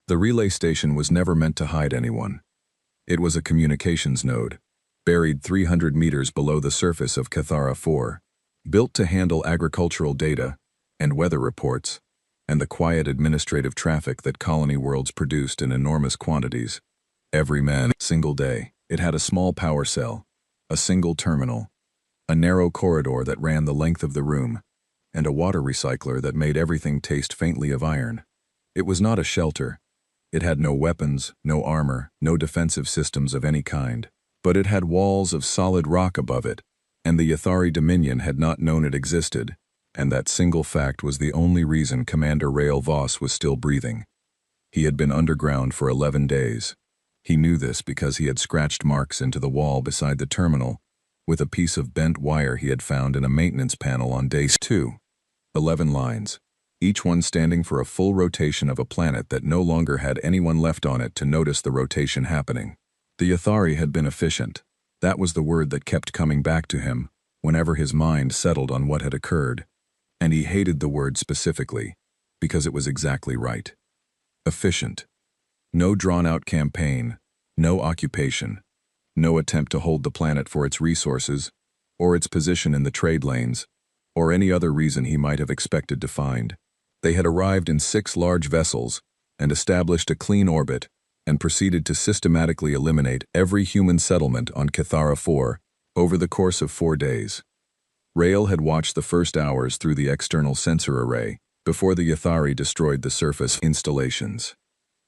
The relay station was never meant to hide anyone. It was a communications node, buried 300 meters below the surface of Cathara 4, built to handle agricultural data and weather reports, and the quiet administrative traffic that colony worlds produced in enormous quantities. Every single day, it had a small power cell, a single terminal, a narrow corridor that ran the length of the room, and a water recycler that made everything taste faintly of iron. It was not a shelter. It had no weapons, no armor, no defensive systems of any kind. But it had walls of solid rock above it, and the Yathari Dominion had not known it existed, and that single fact was the only reason Commander Rael Voss was still breathing. He had been underground for 11 days. He knew this because he had scratched marks into the wall beside the terminal with a piece of bent wire he had found in a maintenance panel on day 2. 11 lines, each one standing for a full rotation of a planet that no longer had anyone left on it to notice the rotation happening. The Yathari had been efficient. That was the word that kept coming back to him whenever his mind settled on what had occurred. And he hated the word specifically, because it was exactly right. Efficient. No drawn-out campaign, no occupation, no attempt to hold the planet for its resources, or its position in the trade lanes, or any other reason he might have expected to find. They had arrived in 6 large vessels and established a clean orbit and proceeded to systematically eliminate every human settlement on Cathara 4 over the course of 4 days. Rael had watched the first hours through the external sensor array before the Yathari destroyed the surface installations.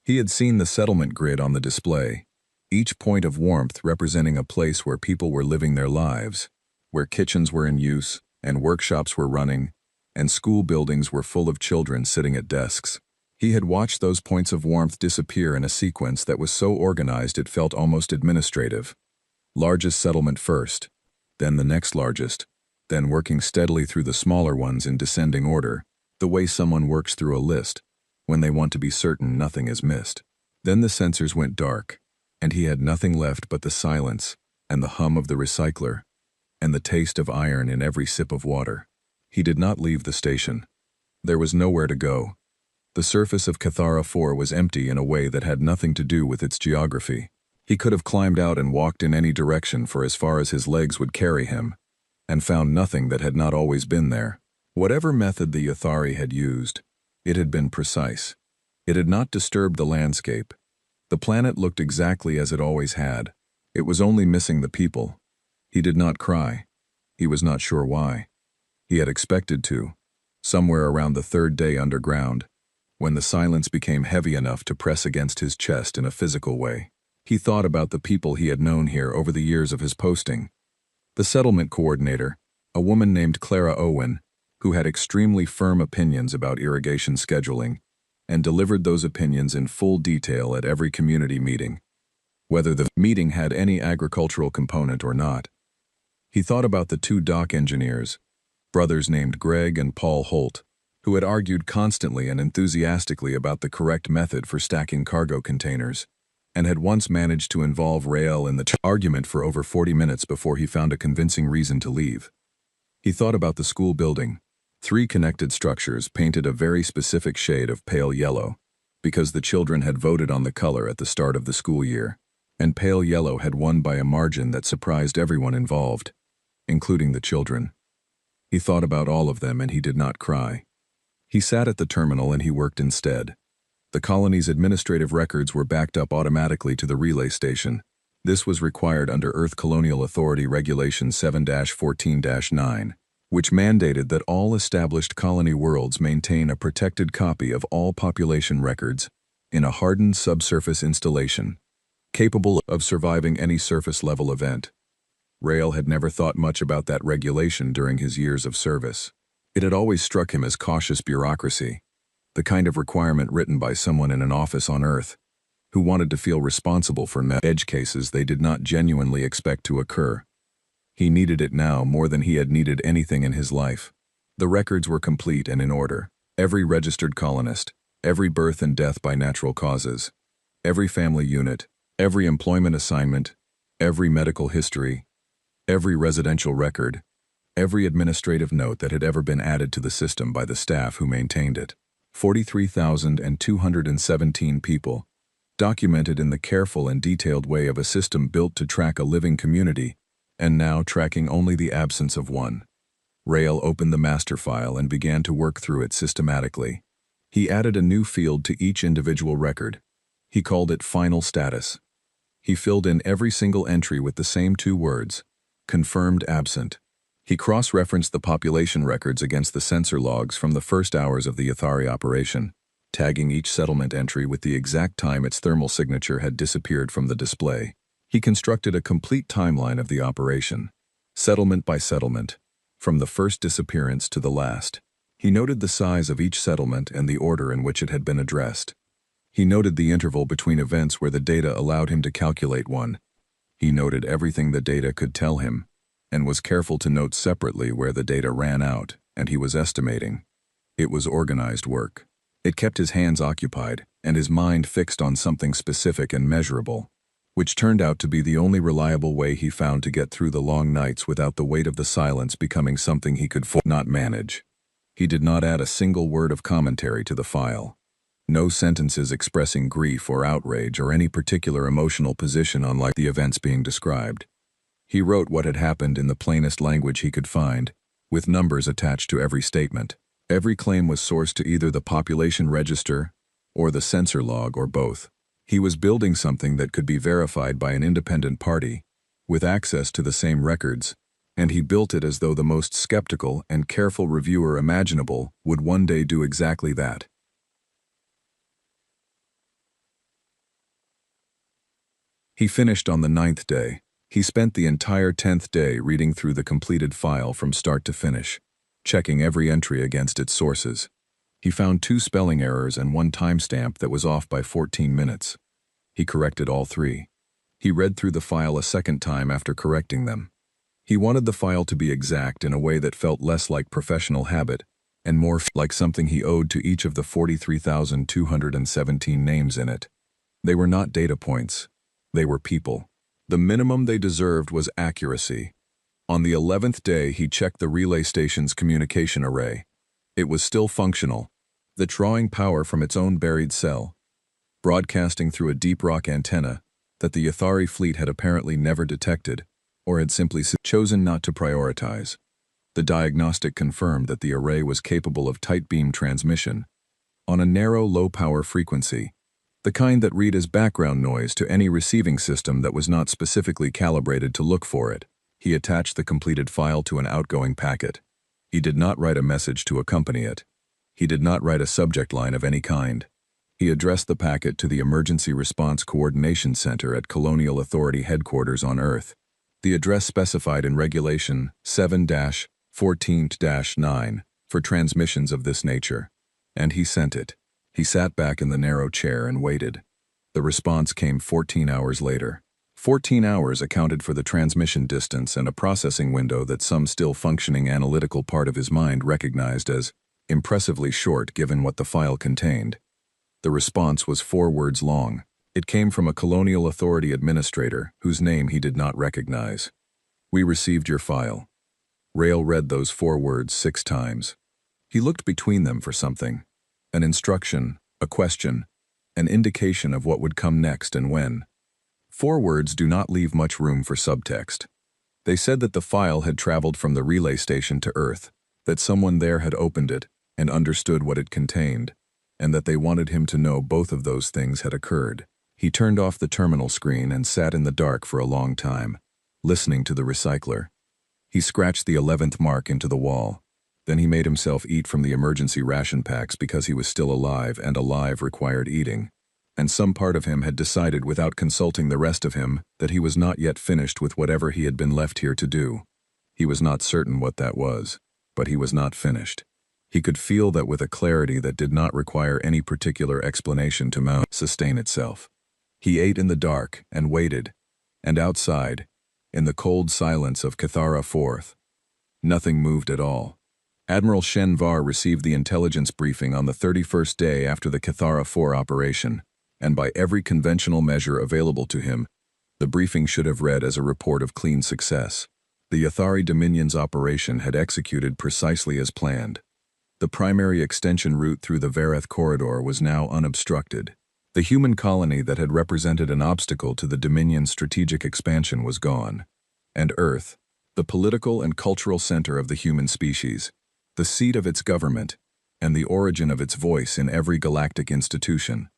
He had seen the settlement grid on the display, each point of warmth representing a place where people were living their lives, where kitchens were in use and workshops were running, and school buildings were full of children sitting at desks. He had watched those points of warmth disappear in a sequence that was so organized it felt almost administrative. Largest settlement first, then the next largest, then working steadily through the smaller ones in descending order, the way someone works through a list when they want to be certain nothing is missed. Then the sensors went dark, and he had nothing left but the silence and the hum of the recycler and the taste of iron in every sip of water. He did not leave the station. There was nowhere to go. The surface of Cathara 4 was empty in a way that had nothing to do with its geography. He could have climbed out and walked in any direction for as far as his legs would carry him, and found nothing that had not always been there. Whatever method the Yathari had used, it had been precise. It had not disturbed the landscape. The planet looked exactly as it always had. It was only missing the people. He did not cry. He was not sure why. He had expected to, somewhere around the 3rd day underground, when the silence became heavy enough to press against his chest in a physical way. He thought about the people he had known here over the years of his posting. The settlement coordinator, a woman named Clara Owen, who had extremely firm opinions about irrigation scheduling, and delivered those opinions in full detail at every community meeting, whether the meeting had any agricultural component or not. He thought about the 2 dock engineers, brothers named Greg and Paul Holt, who had argued constantly and enthusiastically about the correct method for stacking cargo containers, and had once managed to involve Rael in the argument for over 40 minutes before he found a convincing reason to leave. He thought about the school building. 3 connected structures painted a very specific shade of pale yellow, because the children had voted on the color at the start of the school year, and pale yellow had won by a margin that surprised everyone involved, including the children. He thought about all of them and he did not cry. He sat at the terminal and he worked instead. The colony's administrative records were backed up automatically to the relay station. This was required under Earth Colonial Authority Regulation 7-14-9, which mandated that all established colony worlds maintain a protected copy of all population records in a hardened subsurface installation, capable of surviving any surface-level event. Rael had never thought much about that regulation during his years of service. It had always struck him as cautious bureaucracy, the kind of requirement written by someone in an office on Earth, who wanted to feel responsible for edge cases they did not genuinely expect to occur. He needed it now more than he had needed anything in his life. The records were complete and in order. Every registered colonist, every birth and death by natural causes, every family unit, every employment assignment, every medical history, every residential record, every administrative note that had ever been added to the system by the staff who maintained it. 43,217 people, documented in the careful and detailed way of a system built to track a living community, and now tracking only the absence of one. Rail opened the master file and began to work through it systematically. He added a new field to each individual record. He called it Final Status. He filled in every single entry with the same two words, confirmed absent. He cross-referenced the population records against the sensor logs from the first hours of the Yathari operation, tagging each settlement entry with the exact time its thermal signature had disappeared from the display. He constructed a complete timeline of the operation, settlement by settlement, from the first disappearance to the last. He noted the size of each settlement and the order in which it had been addressed. He noted the interval between events where the data allowed him to calculate one. He noted everything the data could tell him, and was careful to note separately where the data ran out and he was estimating. It was organized work. It kept his hands occupied and his mind fixed on something specific and measurable, which turned out to be the only reliable way he found to get through the long nights without the weight of the silence becoming something he could not manage. He did not add a single word of commentary to the file. No sentences expressing grief or outrage or any particular emotional position unlike the events being described. He wrote what had happened in the plainest language he could find, with numbers attached to every statement. Every claim was sourced to either the population register or the sensor log or both. He was building something that could be verified by an independent party, with access to the same records, and he built it as though the most skeptical and careful reviewer imaginable would one day do exactly that. He finished on the 9th day. He spent the entire 10th day reading through the completed file from start to finish, checking every entry against its sources. He found 2 spelling errors and 1 timestamp that was off by 14 minutes. He corrected all 3. He read through the file a second time after correcting them. He wanted the file to be exact in a way that felt less like professional habit and more like something he owed to each of the 43,217 names in it. They were not data points. They were people. The minimum they deserved was accuracy. On the 11th day, he checked the relay station's communication array. It was still functional, the drawing power from its own buried cell, broadcasting through a deep rock antenna that the Yathari fleet had apparently never detected or had simply chosen not to prioritize. The diagnostic confirmed that the array was capable of tight beam transmission on a narrow low-power frequency, the kind that read as background noise to any receiving system that was not specifically calibrated to look for it. He attached the completed file to an outgoing packet. He did not write a message to accompany it. He did not write a subject line of any kind. He addressed the packet to the Emergency Response Coordination Center at Colonial Authority Headquarters on Earth, the address specified in Regulation 7-14-9 for transmissions of this nature, and he sent it. He sat back in the narrow chair and waited. The response came 14 hours later. 14 hours accounted for the transmission distance and a processing window that some still functioning analytical part of his mind recognized as impressively short given what the file contained. The response was 4 words long. It came from a Colonial Authority administrator whose name he did not recognize. "We received your file." Rail read those 4 words 6 times. He looked between them for something. An instruction, a question, an indication of what would come next and when. 4 words do not leave much room for subtext. They said that the file had traveled from the relay station to Earth, that someone there had opened it and understood what it contained, and that they wanted him to know both of those things had occurred. He turned off the terminal screen and sat in the dark for a long time, listening to the recycler. He scratched the 11th mark into the wall. Then he made himself eat from the emergency ration packs because he was still alive, and alive required eating. And some part of him had decided without consulting the rest of him that he was not yet finished with whatever he had been left here to do. He was not certain what that was, but he was not finished. He could feel that with a clarity that did not require any particular explanation to sustain itself. He ate in the dark and waited, and outside, in the cold silence of Cathara 4th, nothing moved at all. Admiral Shen Var received the intelligence briefing on the 31st day after the Cathara 4 operation, and by every conventional measure available to him, the briefing should have read as a report of clean success. The Yathari Dominion's operation had executed precisely as planned. The primary extension route through the Vareth corridor was now unobstructed. The human colony that had represented an obstacle to the Dominion's strategic expansion was gone. And Earth, the political and cultural center of the human species, the seat of its government, and the origin of its voice in every galactic institution,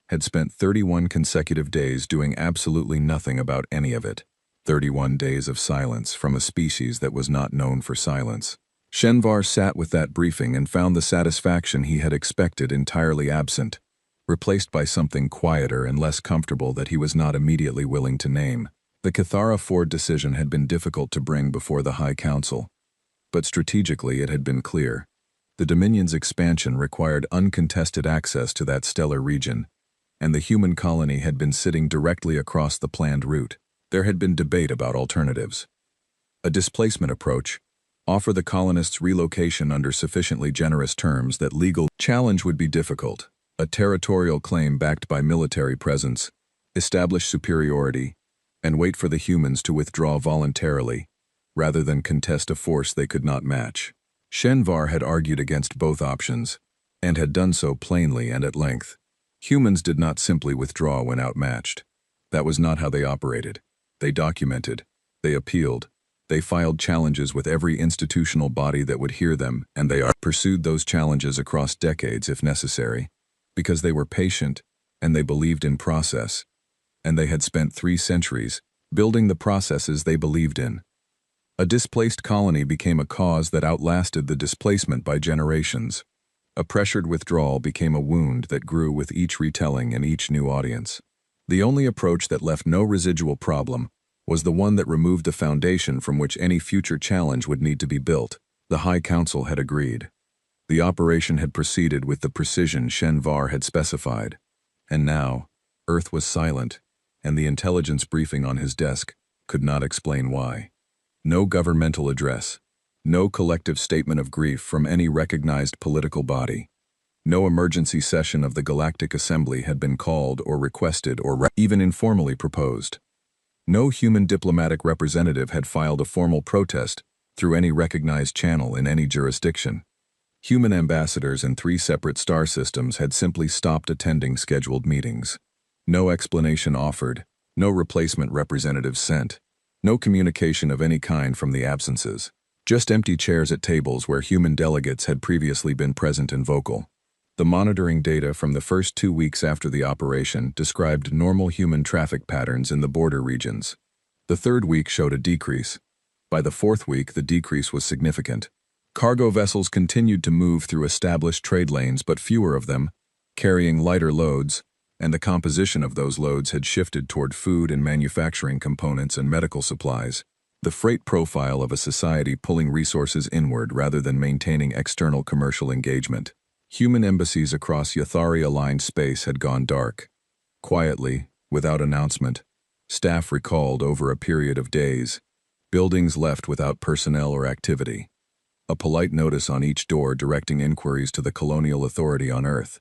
had spent 31 consecutive days doing absolutely nothing about any of it. 31 days of silence from a species that was not known for silence. Shenvar sat with that briefing and found the satisfaction he had expected entirely absent, replaced by something quieter and less comfortable that he was not immediately willing to name. The Cathara Ford decision had been difficult to bring before the High Council, but strategically it had been clear. The Dominion's expansion required uncontested access to that stellar region, and the human colony had been sitting directly across the planned route. There had been debate about alternatives. A displacement approach, offer the colonists relocation under sufficiently generous terms that legal challenge would be difficult. A territorial claim backed by military presence, establish superiority, and wait for the humans to withdraw voluntarily, rather than contest a force they could not match. Shenvar had argued against both options, and had done so plainly and at length. Humans did not simply withdraw when outmatched. That was not how they operated. They documented, they appealed, they filed challenges with every institutional body that would hear them, and they pursued those challenges across decades if necessary, because they were patient and they believed in process, and they had spent 3 centuries building the processes they believed in. A displaced colony became a cause that outlasted the displacement by generations. A pressured withdrawal became a wound that grew with each retelling and each new audience. The only approach that left no residual problem was the one that removed the foundation from which any future challenge would need to be built. The High Council had agreed. The operation had proceeded with the precision Shenvar had specified. And now, Earth was silent, and the intelligence briefing on his desk could not explain why. No governmental address, no collective statement of grief from any recognized political body. No emergency session of the Galactic Assembly had been called or requested or even informally proposed. No human diplomatic representative had filed a formal protest through any recognized channel in any jurisdiction. Human ambassadors in 3 separate star systems had simply stopped attending scheduled meetings. No explanation offered, no replacement representatives sent, no communication of any kind from the absences. Just empty chairs at tables where human delegates had previously been present and vocal. The monitoring data from the first 2 weeks after the operation described normal human traffic patterns in the border regions. The 3rd week showed a decrease. By the 4th week, the decrease was significant. Cargo vessels continued to move through established trade lanes, but fewer of them, carrying lighter loads, and the composition of those loads had shifted toward food and manufacturing components and medical supplies. The freight profile of a society pulling resources inward rather than maintaining external commercial engagement. Human embassies across Yathari-aligned space had gone dark. Quietly, without announcement, staff recalled over a period of days. Buildings left without personnel or activity. A polite notice on each door directing inquiries to the colonial authority on Earth,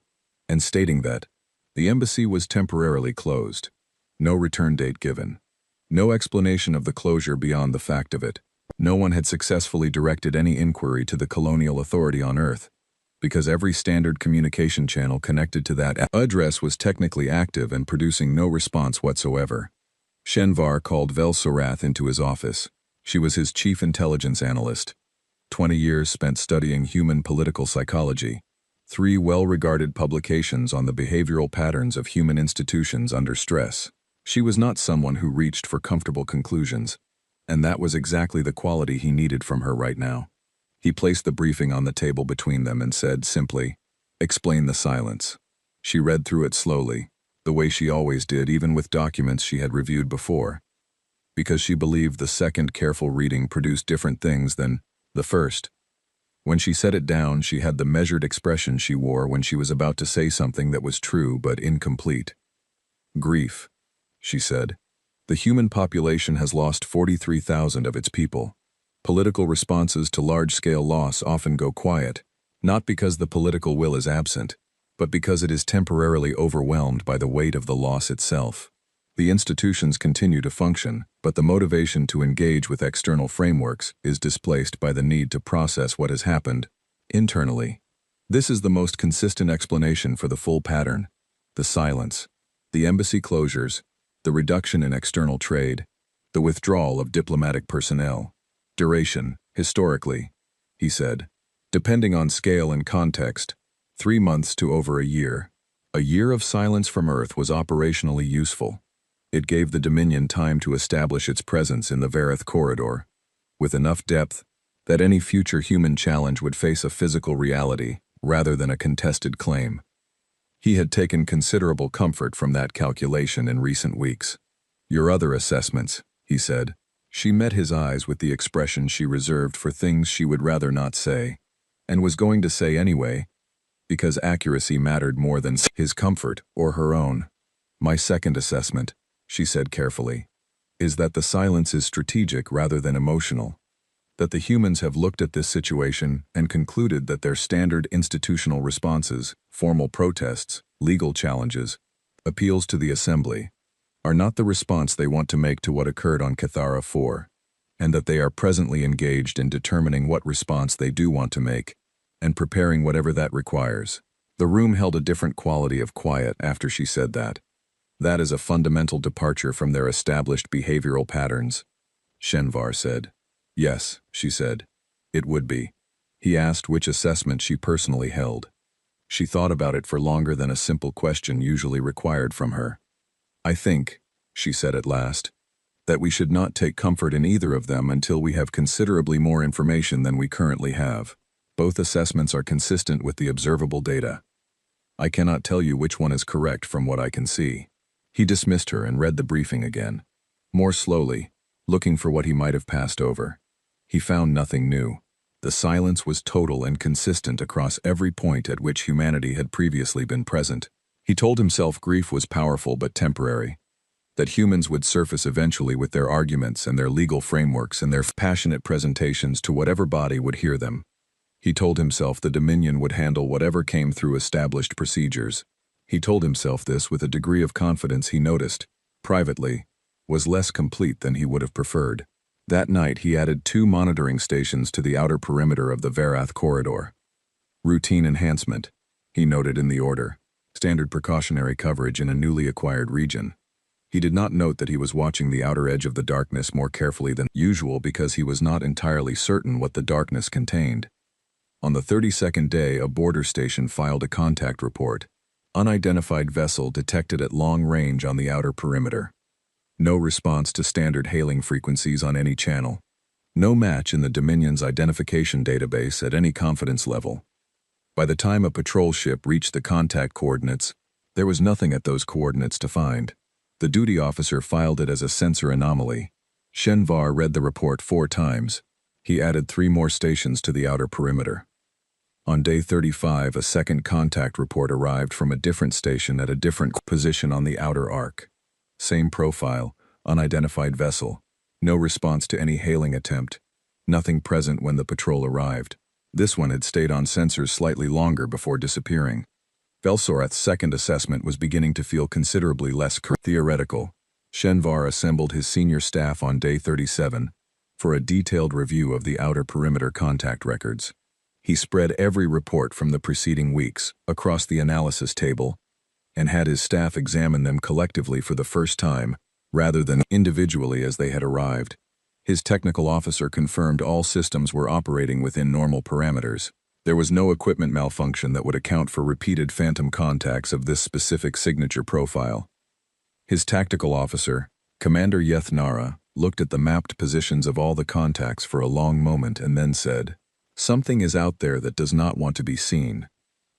and stating that the embassy was temporarily closed. No return date given. No explanation of the closure beyond the fact of it. No one had successfully directed any inquiry to the colonial authority on Earth, because every standard communication channel connected to that address was technically active and producing no response whatsoever. Shenvar called Vel Sorath into his office. She was his chief intelligence analyst. 20 years spent studying human political psychology. 3 well-regarded publications on the behavioral patterns of human institutions under stress. She was not someone who reached for comfortable conclusions, and that was exactly the quality he needed from her right now. He placed the briefing on the table between them and said simply, "Explain the silence." She read through it slowly, the way she always did even with documents she had reviewed before, because she believed the second careful reading produced different things than the first. When she set it down, she had the measured expression she wore when she was about to say something that was true but incomplete. "Grief," she said. "The human population has lost 43,000 of its people. Political responses to large-scale loss often go quiet, not because the political will is absent, but because it is temporarily overwhelmed by the weight of the loss itself. The institutions continue to function, but the motivation to engage with external frameworks is displaced by the need to process what has happened internally. This is the most consistent explanation for the full pattern: the silence, the embassy closures, the reduction in external trade, the withdrawal of diplomatic personnel. Duration, historically, he said, depending on scale and context, 3 months to over a year. A year of silence from Earth was operationally useful. It gave the Dominion time to establish its presence in the Vareth corridor, with enough depth that any future human challenge would face a physical reality rather than a contested claim. He had taken considerable comfort from that calculation in recent weeks. Your other assessments, he said. She met his eyes with the expression she reserved for things she would rather not say, and was going to say anyway, because accuracy mattered more than his comfort or her own. My second assessment, she said carefully, is that the silence is strategic rather than emotional. That the humans have looked at this situation and concluded that their standard institutional responses, formal protests, legal challenges, appeals to the Assembly, are not the response they want to make to what occurred on Cathara 4, and that they are presently engaged in determining what response they do want to make, and preparing whatever that requires. The room held a different quality of quiet after she said that. That is a fundamental departure from their established behavioral patterns, Shenvar said. Yes, she said. It would be. He asked which assessment she personally held. She thought about it for longer than a simple question usually required from her. I think, she said at last, that we should not take comfort in either of them until we have considerably more information than we currently have. Both assessments are consistent with the observable data. I cannot tell you which one is correct from what I can see. He dismissed her and read the briefing again, more slowly, looking for what he might have passed over. He found nothing new. The silence was total and consistent across every point at which humanity had previously been present. He told himself grief was powerful but temporary, that humans would surface eventually with their arguments and their legal frameworks and their passionate presentations to whatever body would hear them. He told himself the Dominion would handle whatever came through established procedures. He told himself this with a degree of confidence he noticed, privately, was less complete than he would have preferred. That night he added 2 monitoring stations to the outer perimeter of the Vareth corridor. Routine enhancement, he noted in the order. Standard precautionary coverage in a newly acquired region. He did not note that he was watching the outer edge of the darkness more carefully than usual because he was not entirely certain what the darkness contained. On the 32nd day, a border station filed a contact report. Unidentified vessel detected at long range on the outer perimeter. No response to standard hailing frequencies on any channel. No match in the Dominion's identification database at any confidence level. By the time a patrol ship reached the contact coordinates, there was nothing at those coordinates to find. The duty officer filed it as a sensor anomaly. Shenvar read the report 4 times. He added 3 more stations to the outer perimeter. On day 35, a second contact report arrived from a different station at a different position on the outer arc. Same profile, unidentified vessel. No response to any hailing attempt. Nothing present when the patrol arrived. This one had stayed on sensors slightly longer before disappearing. Velsoreth's second assessment was beginning to feel considerably less theoretical. Shenvar assembled his senior staff on day 37 for a detailed review of the outer perimeter contact records. He spread every report from the preceding weeks across the analysis table and had his staff examine them collectively for the first time, rather than individually as they had arrived. His technical officer confirmed all systems were operating within normal parameters. There was no equipment malfunction that would account for repeated phantom contacts of this specific signature profile. His tactical officer, Commander Yethnara, looked at the mapped positions of all the contacts for a long moment and then said, "Something is out there that does not want to be seen,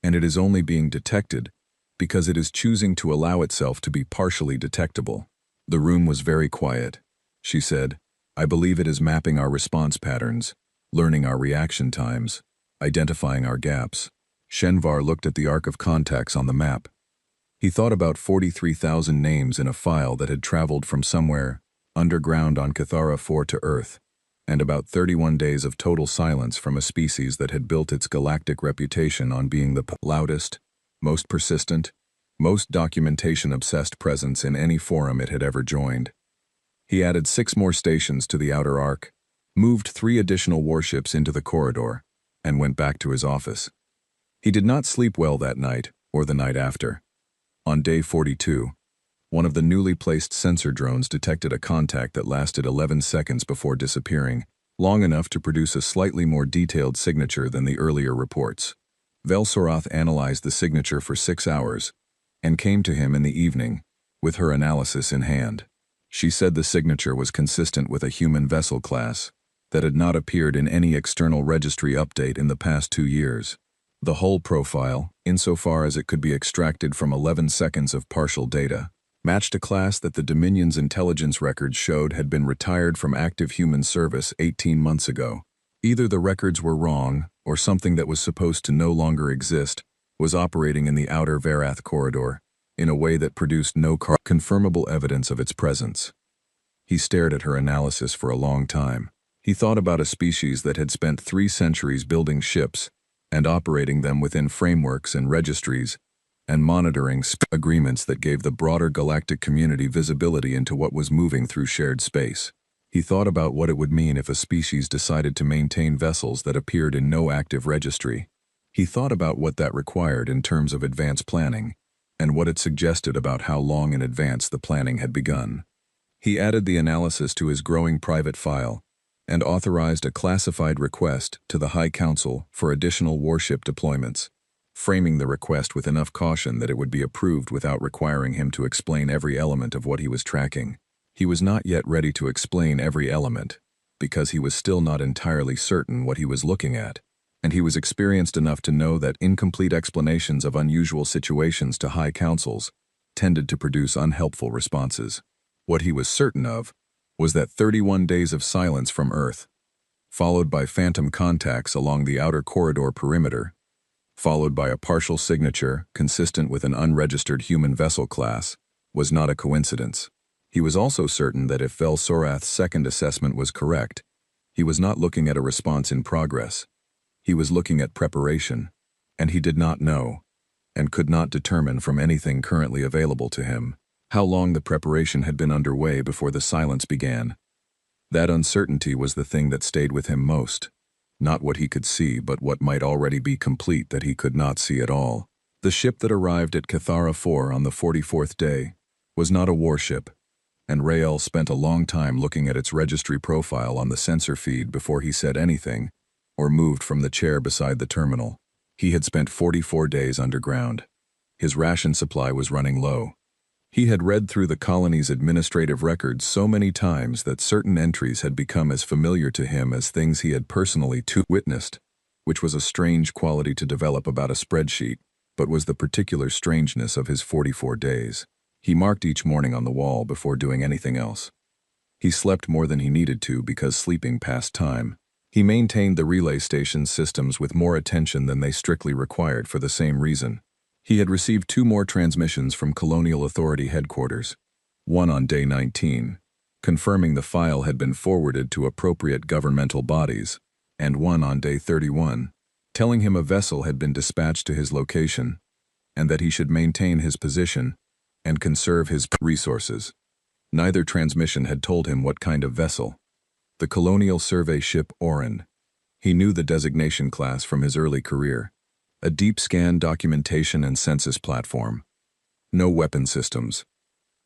and it is only being detected because it is choosing to allow itself to be partially detectable." The room was very quiet. She said, "I believe it is mapping our response patterns, learning our reaction times, identifying our gaps." Shenvar looked at the arc of contacts on the map. He thought about 43,000 names in a file that had traveled from somewhere underground on Cathara 4 to Earth, and about 31 days of total silence from a species that had built its galactic reputation on being the loudest, most persistent, most documentation-obsessed presence in any forum it had ever joined. He added 6 more stations to the outer arc, moved 3 additional warships into the corridor, and went back to his office. He did not sleep well that night, or the night after. On day 42, one of the newly placed sensor drones detected a contact that lasted 11 seconds before disappearing, long enough to produce a slightly more detailed signature than the earlier reports. Velsorath analyzed the signature for 6 hours, and came to him in the evening, with her analysis in hand. She said the signature was consistent with a human vessel class that had not appeared in any external registry update in the past 2 years. The hull profile, insofar as it could be extracted from 11 seconds of partial data, matched a class that the Dominion's intelligence records showed had been retired from active human service 18 months ago. Either the records were wrong, or something that was supposed to no longer exist was operating in the outer Verath corridor in a way that produced no confirmable evidence of its presence. He stared at her analysis for a long time. He thought about a species that had spent 3 centuries building ships and operating them within frameworks and registries and monitoring agreements that gave the broader galactic community visibility into what was moving through shared space. He thought about what it would mean if a species decided to maintain vessels that appeared in no active registry. He thought about what that required in terms of advanced planning, and what it suggested about how long in advance the planning had begun. He added the analysis to his growing private file, and authorized a classified request to the High Council for additional warship deployments, framing the request with enough caution that it would be approved without requiring him to explain every element of what he was tracking. He was not yet ready to explain every element, because he was still not entirely certain what he was looking at, and he was experienced enough to know that incomplete explanations of unusual situations to High Councils tended to produce unhelpful responses. What he was certain of was that 31 days of silence from Earth, followed by phantom contacts along the outer corridor perimeter, followed by a partial signature consistent with an unregistered human vessel class, was not a coincidence. He was also certain that if Velsorath's second assessment was correct, he was not looking at a response in progress. He was looking at preparation, and he did not know, and could not determine from anything currently available to him, how long the preparation had been underway before the silence began. That uncertainty was the thing that stayed with him most. Not what he could see, but what might already be complete that he could not see at all. The ship that arrived at Cathara 4 on the 44th day was not a warship, and Rael spent a long time looking at its registry profile on the sensor feed before he said anything, or moved from the chair beside the terminal. He had spent 44 days underground. His ration supply was running low. He had read through the colony's administrative records so many times that certain entries had become as familiar to him as things he had personally witnessed, which was a strange quality to develop about a spreadsheet, but was the particular strangeness of his 44 days. He marked each morning on the wall before doing anything else. He slept more than he needed to because sleeping passed time. He maintained the relay station systems with more attention than they strictly required for the same reason. He had received 2 more transmissions from Colonial Authority headquarters, one on day 19, confirming the file had been forwarded to appropriate governmental bodies, and one on day 31, telling him a vessel had been dispatched to his location, and that he should maintain his position and conserve his resources. Neither transmission had told him what kind of vessel. The Colonial Survey ship Orin. He knew the designation class from his early career. A deep scan documentation and census platform. No weapon systems.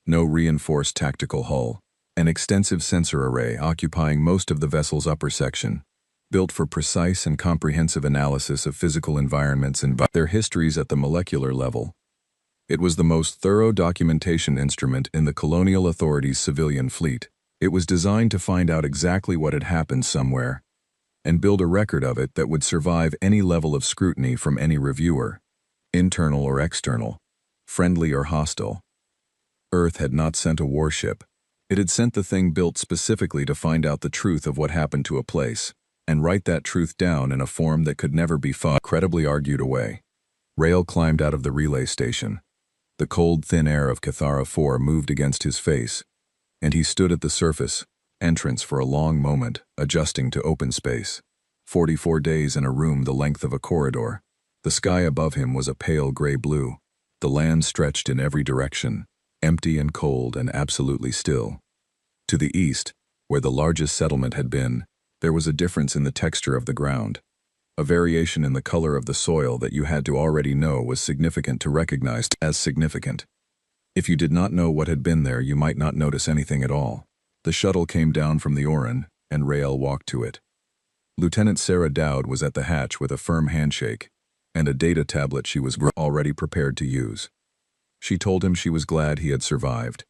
No reinforced tactical hull. An extensive sensor array occupying most of the vessel's upper section, built for precise and comprehensive analysis of physical environments and their histories at the molecular level. It was the most thorough documentation instrument in the Colonial Authority's civilian fleet. It was designed to find out exactly what had happened somewhere, and build a record of it that would survive any level of scrutiny from any reviewer, internal or external, friendly or hostile. Earth had not sent a warship. It had sent the thing built specifically to find out the truth of what happened to a place, and write that truth down in a form that could never be credibly argued away. Rael climbed out of the relay station. The cold, thin air of Cathara 4 moved against his face, and he stood at the surface entrance for a long moment, adjusting to open space. 44 days in a room the length of a corridor. The sky above him was a pale gray blue. The land stretched in every direction, empty and cold and absolutely still. To the east, where the largest settlement had been, there was a difference in the texture of the ground. A variation in the color of the soil that you had to already know was significant to recognize as significant. If you did not know what had been there, you might not notice anything at all. The shuttle came down from the Orin, and Rael walked to it. Lieutenant Sarah Dowd was at the hatch with a firm handshake, and a data tablet she was already prepared to use. She told him she was glad he had survived,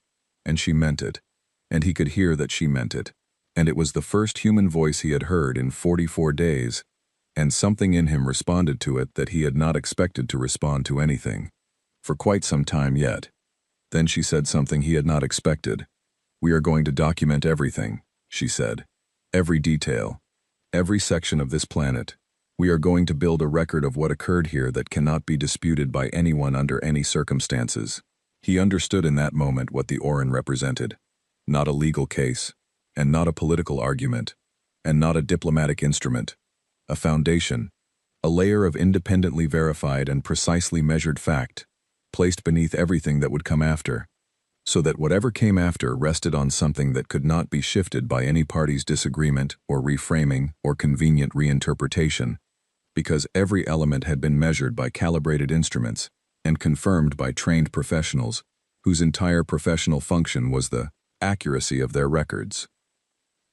and she meant it, and he could hear that she meant it, and it was the first human voice he had heard in 44 days, and something in him responded to it that he had not expected to respond to anything, for quite some time yet. Then she said something he had not expected. "We are going to document everything," she said. "Every detail. Every section of this planet. We are going to build a record of what occurred here that cannot be disputed by anyone under any circumstances." He understood in that moment what the Orin represented. Not a legal case, and not a political argument, and not a diplomatic instrument. A foundation, a layer of independently verified and precisely measured fact, placed beneath everything that would come after, so that whatever came after rested on something that could not be shifted by any party's disagreement or reframing or convenient reinterpretation, because every element had been measured by calibrated instruments and confirmed by trained professionals whose entire professional function was the accuracy of their records.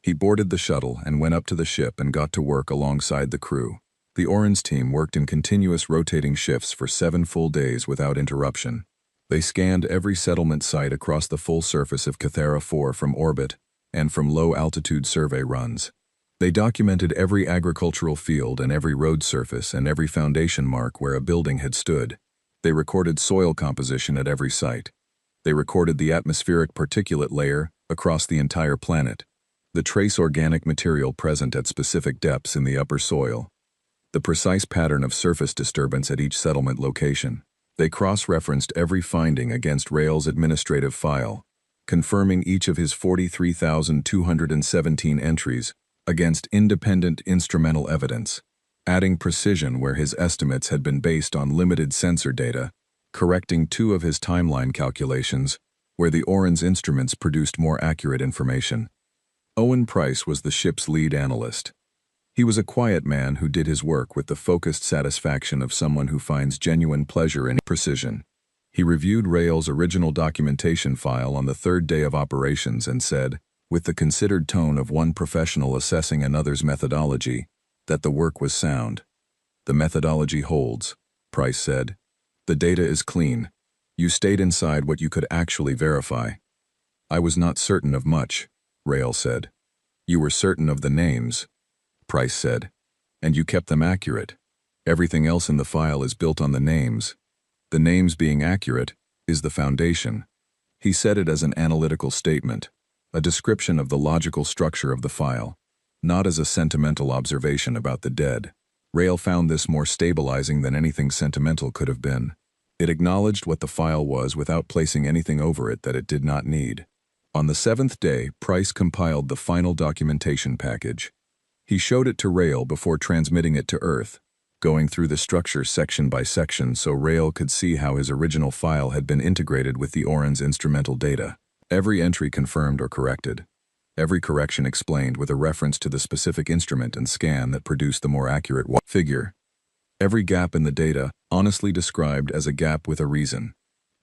He boarded the shuttle and went up to the ship and got to work alongside the crew. The Orin's team worked in continuous rotating shifts for 7 full days without interruption. They scanned every settlement site across the full surface of Cathara 4 from orbit and from low-altitude survey runs. They documented every agricultural field and every road surface and every foundation mark where a building had stood. They recorded soil composition at every site. They recorded the atmospheric particulate layer across the entire planet, the trace organic material present at specific depths in the upper soil, the precise pattern of surface disturbance at each settlement location. They cross-referenced every finding against Rael's administrative file, confirming each of his 43,217 entries against independent instrumental evidence, adding precision where his estimates had been based on limited sensor data, correcting 2 of his timeline calculations where the Orin's instruments produced more accurate information. Owen Price was the ship's lead analyst. He was a quiet man who did his work with the focused satisfaction of someone who finds genuine pleasure in precision. He reviewed Rael's original documentation file on the 3rd day of operations and said, with the considered tone of one professional assessing another's methodology, that the work was sound. "The methodology holds," Price said. "The data is clean. You stayed inside what you could actually verify." "I was not certain of much," Rael said. "You were certain of the names," Price said, "and you kept them accurate. Everything else in the file is built on the names. The names being accurate is the foundation." He said it as an analytical statement, a description of the logical structure of the file, not as a sentimental observation about the dead. Rael found this more stabilizing than anything sentimental could have been. It acknowledged what the file was without placing anything over it that it did not need. On the 7th day, Price compiled the final documentation package. He showed it to Rael before transmitting it to Earth, going through the structure section by section so Rael could see how his original file had been integrated with the Orin's instrumental data. Every entry confirmed or corrected. Every correction explained with a reference to the specific instrument and scan that produced the more accurate figure. Every gap in the data honestly described as a gap with a reason.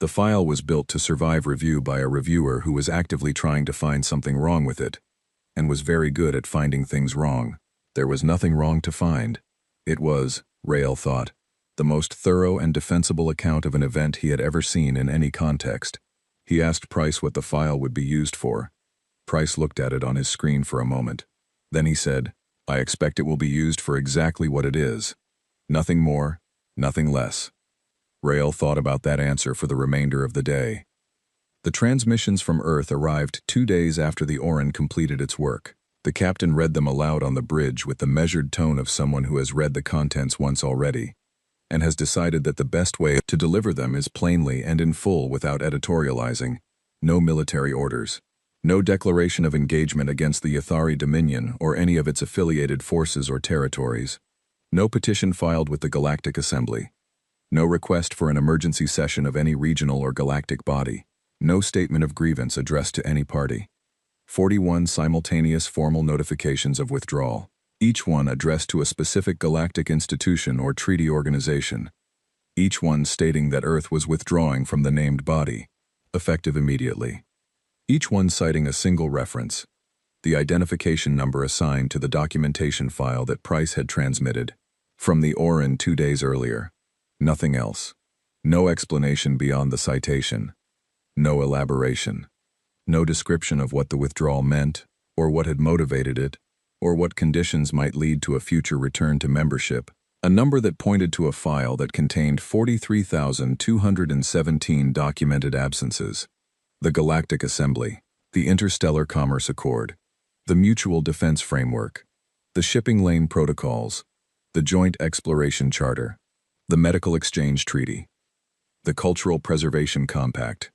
The file was built to survive review by a reviewer who was actively trying to find something wrong with it, and was very good at finding things wrong. There was nothing wrong to find. It was, Rael thought, the most thorough and defensible account of an event he had ever seen in any context. He asked Price what the file would be used for. Price looked at it on his screen for a moment. Then he said, "I expect it will be used for exactly what it is. Nothing more, nothing less." Rael thought about that answer for the remainder of the day. The transmissions from Earth arrived 2 days after the Orin completed its work. The captain read them aloud on the bridge with the measured tone of someone who has read the contents once already, and has decided that the best way to deliver them is plainly and in full without editorializing. No military orders. No declaration of engagement against the Yathari Dominion or any of its affiliated forces or territories. No petition filed with the Galactic Assembly. No request for an emergency session of any regional or galactic body. No statement of grievance addressed to any party. 41 simultaneous formal notifications of withdrawal. each one addressed to a specific galactic institution or treaty organization, each one stating that Earth was withdrawing from the named body, effective immediately. Each one citing a single reference, the identification number assigned to the documentation file that Price had transmitted from the Orin 2 days earlier. Nothing else. No explanation beyond the citation. No elaboration. No description of what the withdrawal meant, or what had motivated it, or what conditions might lead to a future return to membership. A number that pointed to a file that contained 43,217 documented absences. The Galactic Assembly, the Interstellar Commerce Accord, the Mutual Defense Framework, the Shipping Lane Protocols, the Joint Exploration Charter, the Medical Exchange Treaty, the Cultural Preservation Compact.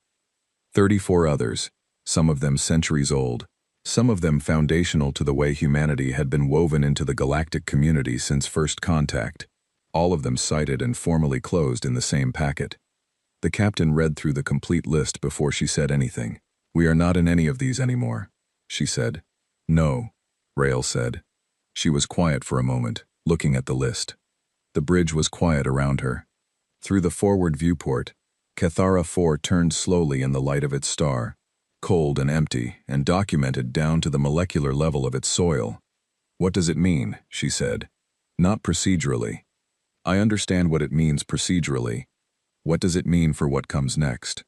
34 others, some of them centuries old, some of them foundational to the way humanity had been woven into the galactic community since first contact, all of them cited and formally closed in the same packet. The captain read through the complete list before she said anything. "We are not in any of these anymore," she said. "No," Rael said. She was quiet for a moment, looking at the list. The bridge was quiet around her. Through the forward viewport, Cathara 4 turned slowly in the light of its star, cold and empty, and documented down to the molecular level of its soil. "What does it mean?" she said. "Not procedurally. I understand what it means procedurally. What does it mean for what comes next?"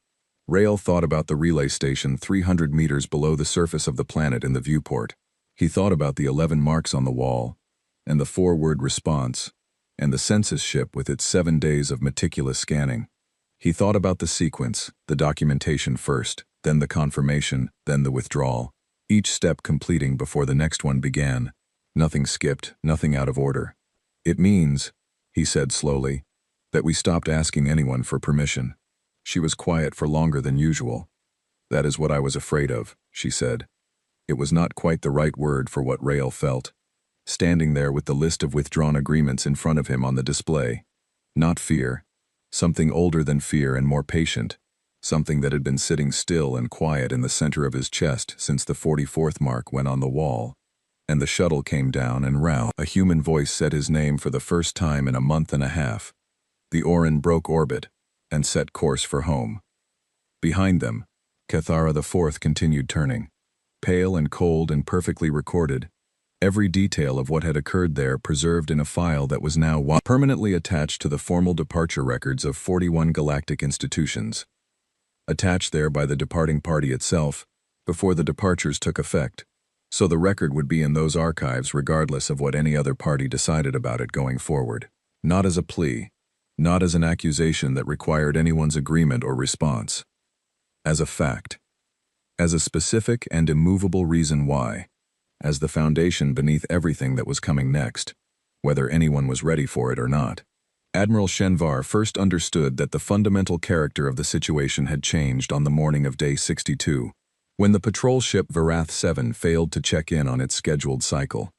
Rael thought about the relay station 300 meters below the surface of the planet in the viewport. He thought about the 11 marks on the wall, and the 4-word response, and the census ship with its 7 days of meticulous scanning. He thought about the sequence, the documentation first, then the confirmation, then the withdrawal, each step completing before the next one began. Nothing skipped, nothing out of order. "It means," he said slowly, "that we stopped asking anyone for permission." She was quiet for longer than usual. "That is what I was afraid of," she said. It was not quite the right word for what Rael felt. Standing there with the list of withdrawn agreements in front of him on the display. Not fear. Something older than fear and more patient. Something that had been sitting still and quiet in the center of his chest since the 44th mark went on the wall. And the shuttle came down and round. A human voice said his name for the first time in a month and a half. The Orin broke orbit and set course for home. Behind them, Cathara IV continued turning. Pale and cold and perfectly recorded. Every detail of what had occurred there preserved in a file that was now permanently attached to the formal departure records of 41 galactic institutions. Attached there by the departing party itself, before the departures took effect. So the record would be in those archives regardless of what any other party decided about it going forward. Not as a plea, not as an accusation that required anyone's agreement or response. As a fact. As a specific and immovable reason why. As the foundation beneath everything that was coming next, whether anyone was ready for it or not. Admiral Shenvar first understood that the fundamental character of the situation had changed on the morning of Day 62, when the patrol ship Varath 7 failed to check in on its scheduled cycle.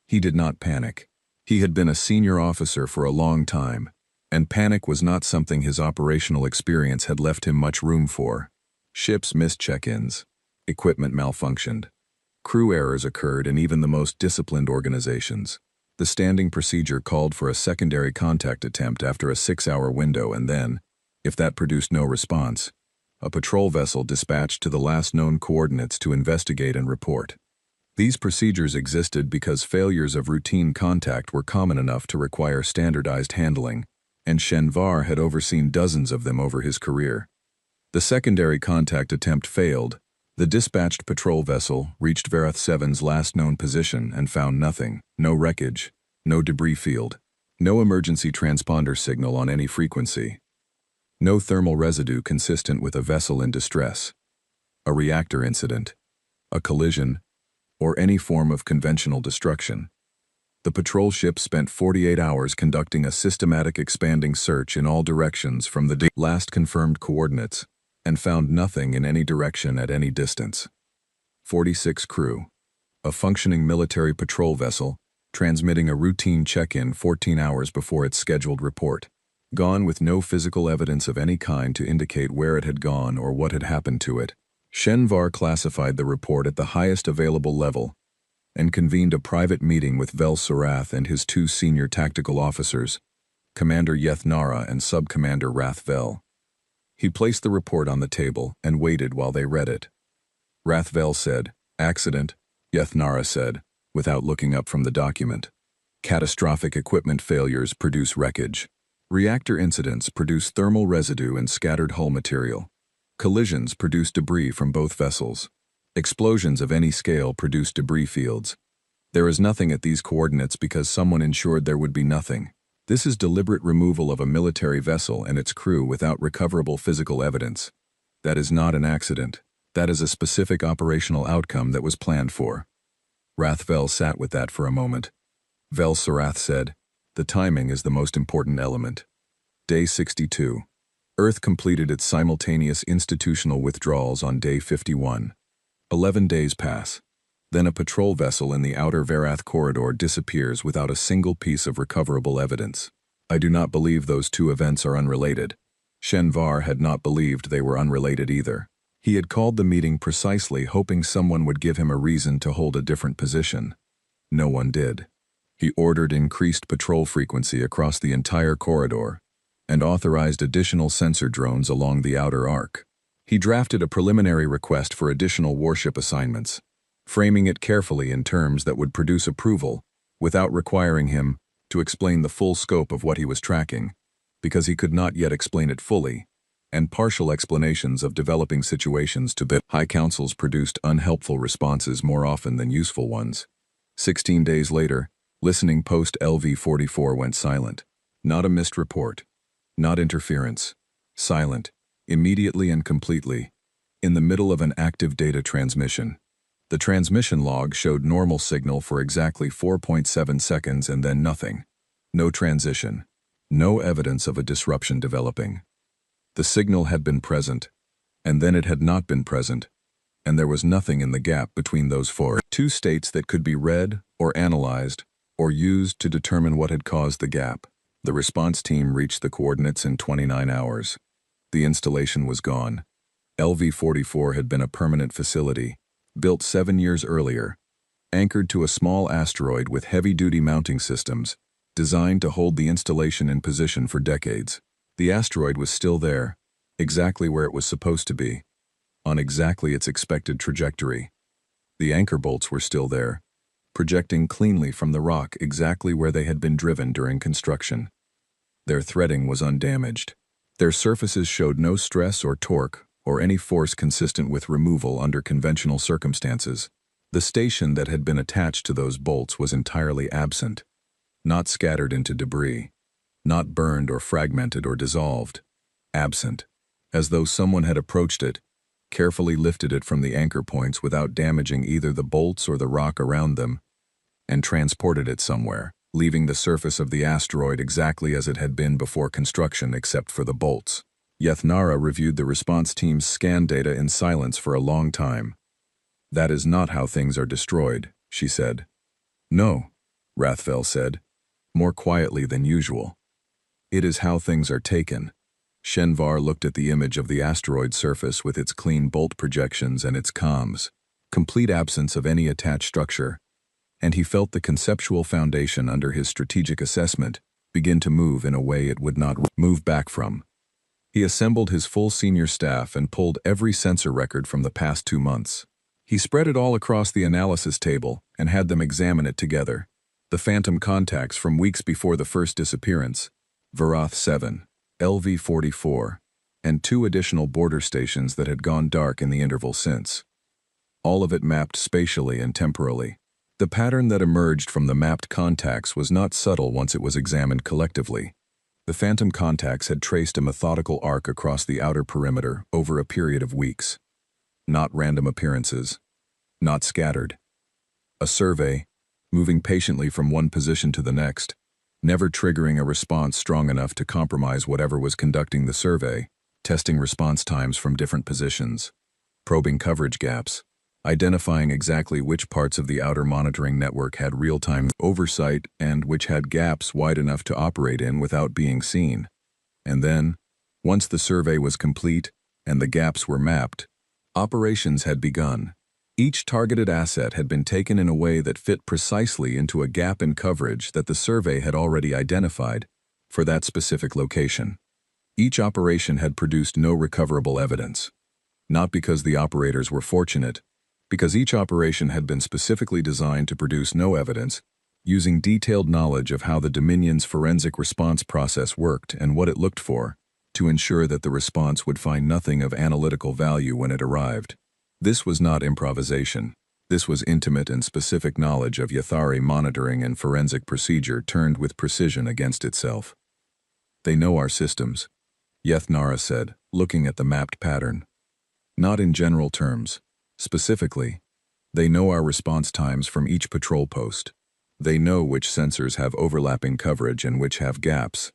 He did not panic. He had been a senior officer for a long time, and panic was not something his operational experience had left him much room for. Ships missed check-ins. Equipment malfunctioned. Crew errors occurred in even the most disciplined organizations. The standing procedure called for a secondary contact attempt after a 6-hour window and then, if that produced no response, a patrol vessel dispatched to the last known coordinates to investigate and report. These procedures existed because failures of routine contact were common enough to require standardized handling, and Shenvar had overseen dozens of them over his career. The secondary contact attempt failed. The dispatched patrol vessel reached Varath 7's last known position and found nothing, no wreckage, no debris field, no emergency transponder signal on any frequency, no thermal residue consistent with a vessel in distress, a reactor incident, a collision, or any form of conventional destruction. The patrol ship spent 48 hours conducting a systematic expanding search in all directions from the last confirmed coordinates, and found nothing in any direction at any distance. 46 crew. A functioning military patrol vessel, transmitting a routine check-in 14 hours before its scheduled report. Gone with no physical evidence of any kind to indicate where it had gone or what had happened to it. Shenvar classified the report at the highest available level, and convened a private meeting with Vel Sarath and his two senior tactical officers, Commander Yethnara and Sub-Commander Rathvel. He placed the report on the table and waited while they read it. Rathvel said, "Accident," Yethnara said, without looking up from the document. "Catastrophic equipment failures produce wreckage. Reactor incidents produce thermal residue and scattered hull material. Collisions produce debris from both vessels. Explosions of any scale produce debris fields. There is nothing at these coordinates because someone ensured there would be nothing. This is deliberate removal of a military vessel and its crew without recoverable physical evidence. That is not an accident. That is a specific operational outcome that was planned for." Rathvel sat with that for a moment. Vel Sarath said, "The timing is the most important element." Day 62. Earth completed its simultaneous institutional withdrawals on day 51. 11 days pass. Then a patrol vessel in the outer Varath corridor disappears without a single piece of recoverable evidence. I do not believe those two events are unrelated. Shenvar had not believed they were unrelated either. He had called the meeting precisely hoping someone would give him a reason to hold a different position. No one did. He ordered increased patrol frequency across the entire corridor and authorized additional sensor drones along the outer arc. He drafted a preliminary request for additional warship assignments, framing it carefully in terms that would produce approval without requiring him to explain the full scope of what he was tracking, because he could not yet explain it fully, and partial explanations of developing situations to that high councils produced unhelpful responses more often than useful ones. 16 days later, listening post LV-44 went silent. Not a missed report. Not interference. Silent. Immediately and completely. In the middle of an active data transmission. The transmission log showed normal signal for exactly 4.7 seconds and then nothing. No transition. No evidence of a disruption developing. The signal had been present, and then it had not been present, and there was nothing in the gap between those two states that could be read or analyzed or used to determine what had caused the gap. The response team reached the coordinates in 29 hours. The installation was gone. LV-44 had been a permanent facility, built 7 years earlier, anchored to a small asteroid with heavy-duty mounting systems, designed to hold the installation in position for decades. The asteroid was still there, exactly where it was supposed to be, on exactly its expected trajectory. The anchor bolts were still there, projecting cleanly from the rock exactly where they had been driven during construction. Their threading was undamaged. Their surfaces showed no stress or torque or any force consistent with removal under conventional circumstances. The station that had been attached to those bolts was entirely absent, not scattered into debris, not burned or fragmented or dissolved. Absent, as though someone had approached it, carefully lifted it from the anchor points without damaging either the bolts or the rock around them, and transported it somewhere, leaving the surface of the asteroid exactly as it had been before construction except for the bolts. Yethnara reviewed the response team's scan data in silence for a long time. "That is not how things are destroyed," she said. "No," Rathvel said, more quietly than usual. "It is how things are taken." Shenvar looked at the image of the asteroid surface with its clean bolt projections and its comms, complete absence of any attached structure, and he felt the conceptual foundation under his strategic assessment begin to move in a way it would not move back from. He assembled his full senior staff and pulled every sensor record from the past 2 months. He spread it all across the analysis table and had them examine it together. The phantom contacts from weeks before the first disappearance, Varath 7, LV-44, and 2 additional border stations that had gone dark in the interval since. All of it mapped spatially and temporally. The pattern that emerged from the mapped contacts was not subtle once it was examined collectively. The phantom contacts had traced a methodical arc across the outer perimeter over a period of weeks. Not random appearances. Not scattered. A survey, moving patiently from one position to the next, never triggering a response strong enough to compromise whatever was conducting the survey, testing response times from different positions, probing coverage gaps, identifying exactly which parts of the outer monitoring network had real-time oversight and which had gaps wide enough to operate in without being seen. And then, once the survey was complete and the gaps were mapped, operations had begun. Each targeted asset had been taken in a way that fit precisely into a gap in coverage that the survey had already identified for that specific location. Each operation had produced no recoverable evidence. Not because the operators were fortunate, because each operation had been specifically designed to produce no evidence, using detailed knowledge of how the Dominion's forensic response process worked and what it looked for, to ensure that the response would find nothing of analytical value when it arrived. This was not improvisation. This was intimate and specific knowledge of Yathari monitoring and forensic procedure turned with precision against itself. They know our systems, Yethnara said, looking at the mapped pattern. Not in general terms. Specifically, they know our response times from each patrol post. They know which sensors have overlapping coverage and which have gaps.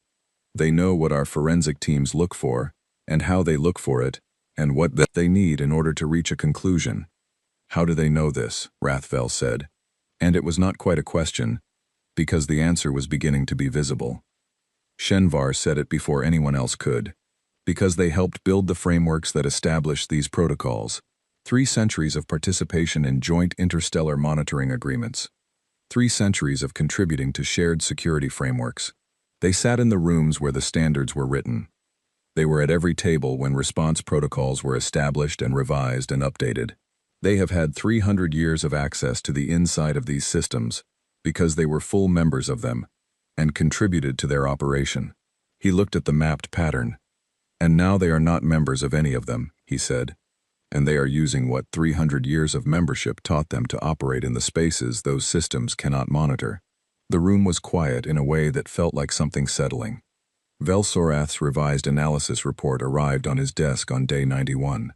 They know what our forensic teams look for, and how they look for it, and what they need in order to reach a conclusion. How do they know this? Rathvel said. And it was not quite a question, because the answer was beginning to be visible. Shenvar said it before anyone else could. Because they helped build the frameworks that established these protocols. 3 centuries of participation in joint interstellar monitoring agreements. 3 centuries of contributing to shared security frameworks. They sat in the rooms where the standards were written. They were at every table when response protocols were established and revised and updated. They have had 300 years of access to the inside of these systems because they were full members of them and contributed to their operation. He looked at the mapped pattern. And now they are not members of any of them, he said. And they are using what 300 years of membership taught them to operate in the spaces those systems cannot monitor. The room was quiet in a way that felt like something settling. Velsorath's revised analysis report arrived on his desk on day 91.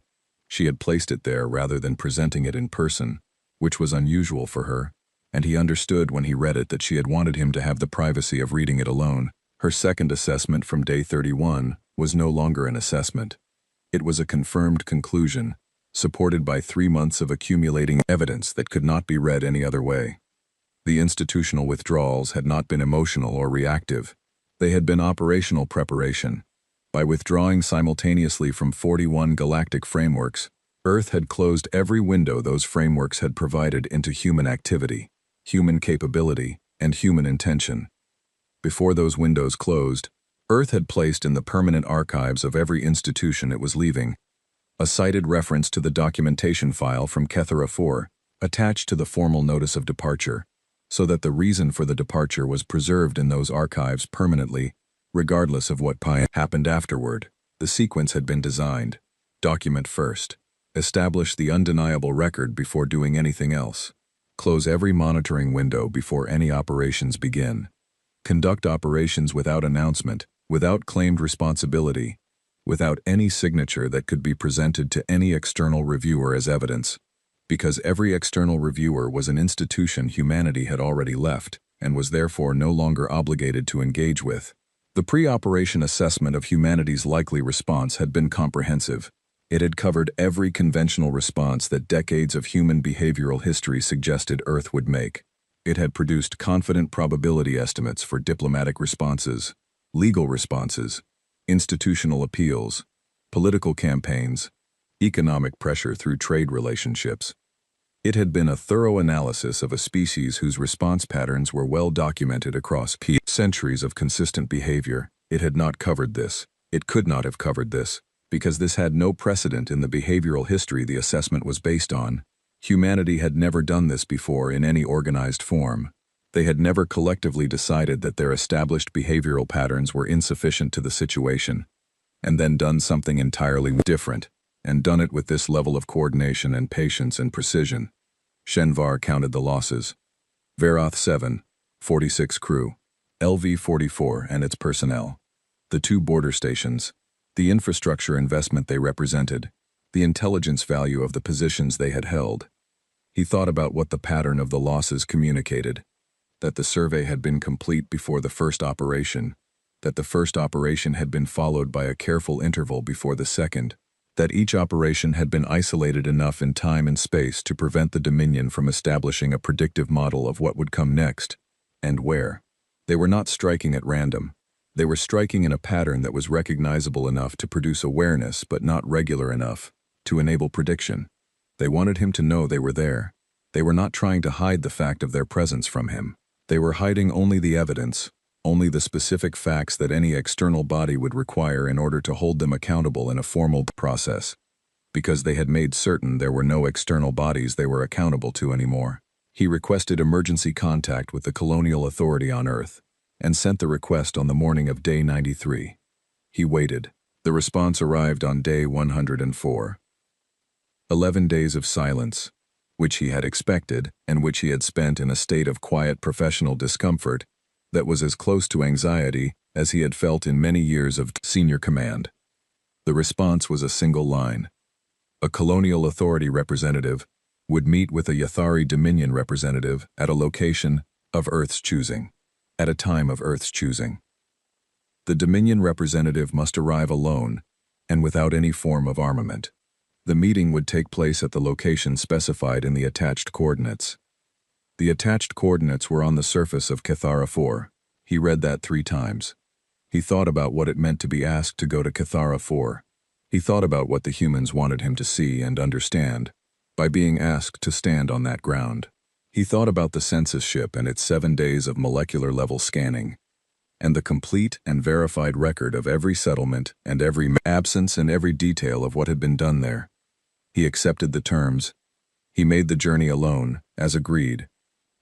She had placed it there rather than presenting it in person, which was unusual for her, and he understood when he read it that she had wanted him to have the privacy of reading it alone. Her second assessment from day 31 was no longer an assessment. It was a confirmed conclusion, supported by 3 months of accumulating evidence that could not be read any other way. The institutional withdrawals had not been emotional or reactive. They had been operational preparation. By withdrawing simultaneously from 41 galactic frameworks, Earth had closed every window those frameworks had provided into human activity, human capability, and human intention. Before those windows closed, Earth had placed in the permanent archives of every institution it was leaving a cited reference to the documentation file from Kethera 4 attached to the formal notice of departure, so that the reason for the departure was preserved in those archives permanently, regardless of what happened afterward. The sequence had been designed. Document first. Establish the undeniable record before doing anything else. Close every monitoring window before any operations begin. Conduct operations without announcement, without claimed responsibility, without any signature that could be presented to any external reviewer as evidence, because every external reviewer was an institution humanity had already left and was therefore no longer obligated to engage with. The pre-operation assessment of humanity's likely response had been comprehensive. It had covered every conventional response that decades of human behavioral history suggested Earth would make. It had produced confident probability estimates for diplomatic responses, legal responses, institutional appeals, political campaigns, economic pressure through trade relationships. It had been a thorough analysis of a species whose response patterns were well documented across centuries of consistent behavior. It had not covered this. It could not have covered this, because this had no precedent in the behavioral history the assessment was based on. Humanity had never done this before in any organized form. They had never collectively decided that their established behavioral patterns were insufficient to the situation, and then done something entirely different, and done it with this level of coordination and patience and precision. Shenvar counted the losses. Veroth 7, 46 crew, LV-44 and its personnel, the 2 border stations, the infrastructure investment they represented, the intelligence value of the positions they had held. He thought about what the pattern of the losses communicated, that the survey had been complete before the first operation, that the first operation had been followed by a careful interval before the second, that each operation had been isolated enough in time and space to prevent the Dominion from establishing a predictive model of what would come next, and where. They were not striking at random. They were striking in a pattern that was recognizable enough to produce awareness but not regular enough to enable prediction. They wanted him to know they were there. They were not trying to hide the fact of their presence from him. They were hiding only the evidence, only the specific facts that any external body would require in order to hold them accountable in a formal process. Because they had made certain there were no external bodies they were accountable to anymore. He requested emergency contact with the colonial authority on Earth, and sent the request on the morning of day 93. He waited. The response arrived on day 104. 11 days of silence, which he had expected and which he had spent in a state of quiet professional discomfort that was as close to anxiety as he had felt in many years of senior command. The response was a single line. A colonial authority representative would meet with a Yathari Dominion representative at a location of Earth's choosing, at a time of Earth's choosing. The Dominion representative must arrive alone and without any form of armament. The meeting would take place at the location specified in the attached coordinates. The attached coordinates were on the surface of Cathara 4. He read that 3 times. He thought about what it meant to be asked to go to Cathara 4. He thought about what the humans wanted him to see and understand by being asked to stand on that ground. He thought about the census ship and its 7 days of molecular-level scanning, and the complete and verified record of every settlement and every absence and every detail of what had been done there. He accepted the terms. He made the journey alone, as agreed,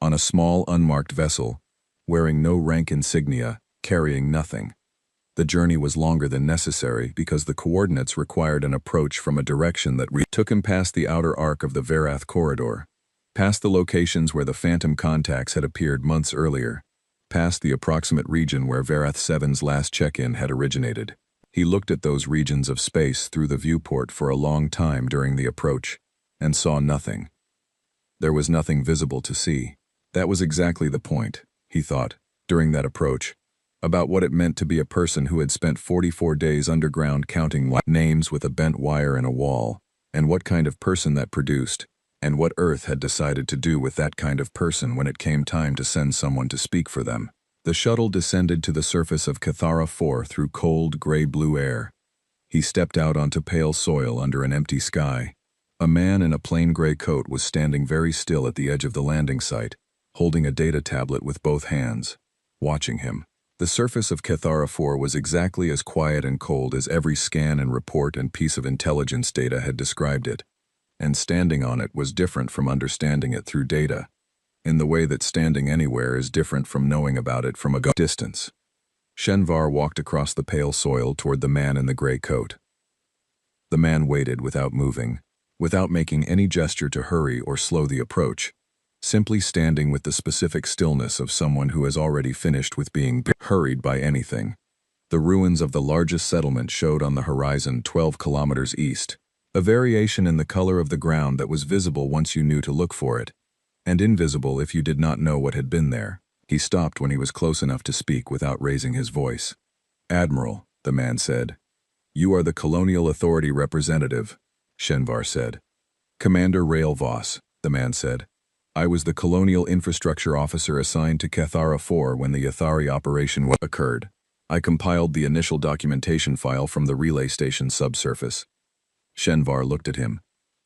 on a small unmarked vessel, wearing no rank insignia, carrying nothing. The journey was longer than necessary because the coordinates required an approach from a direction that took him past the outer arc of the Verath corridor, past the locations where the phantom contacts had appeared months earlier, past the approximate region where Verath 7's last check-in had originated. He looked at those regions of space through the viewport for a long time during the approach, and saw nothing. There was nothing visible to see. That was exactly the point, he thought, during that approach, about what it meant to be a person who had spent 44 days underground counting names with a bent wire in a wall, and what kind of person that produced, and what Earth had decided to do with that kind of person when it came time to send someone to speak for them. The shuttle descended to the surface of Cathara 4 through cold, gray-blue air. He stepped out onto pale soil under an empty sky. A man in a plain gray coat was standing very still at the edge of the landing site, holding a data tablet with both hands, watching him. The surface of Cathara 4 was exactly as quiet and cold as every scan and report and piece of intelligence data had described it, and standing on it was different from understanding it through data, in the way that standing anywhere is different from knowing about it from a distance. Shenvar walked across the pale soil toward the man in the gray coat. The man waited without moving, without making any gesture to hurry or slow the approach, simply standing with the specific stillness of someone who has already finished with being hurried by anything. The ruins of the largest settlement showed on the horizon 12 kilometers east, a variation in the color of the ground that was visible once you knew to look for it, and invisible if you did not know what had been there. He stopped when he was close enough to speak without raising his voice. "Admiral," the man said. "You are the Colonial Authority representative," Shenvar said. "Commander Rail Voss," the man said. "I was the Colonial Infrastructure Officer assigned to Cathara 4 when the Yathari operation occurred. I compiled the initial documentation file from the relay station subsurface." Shenvar looked at him.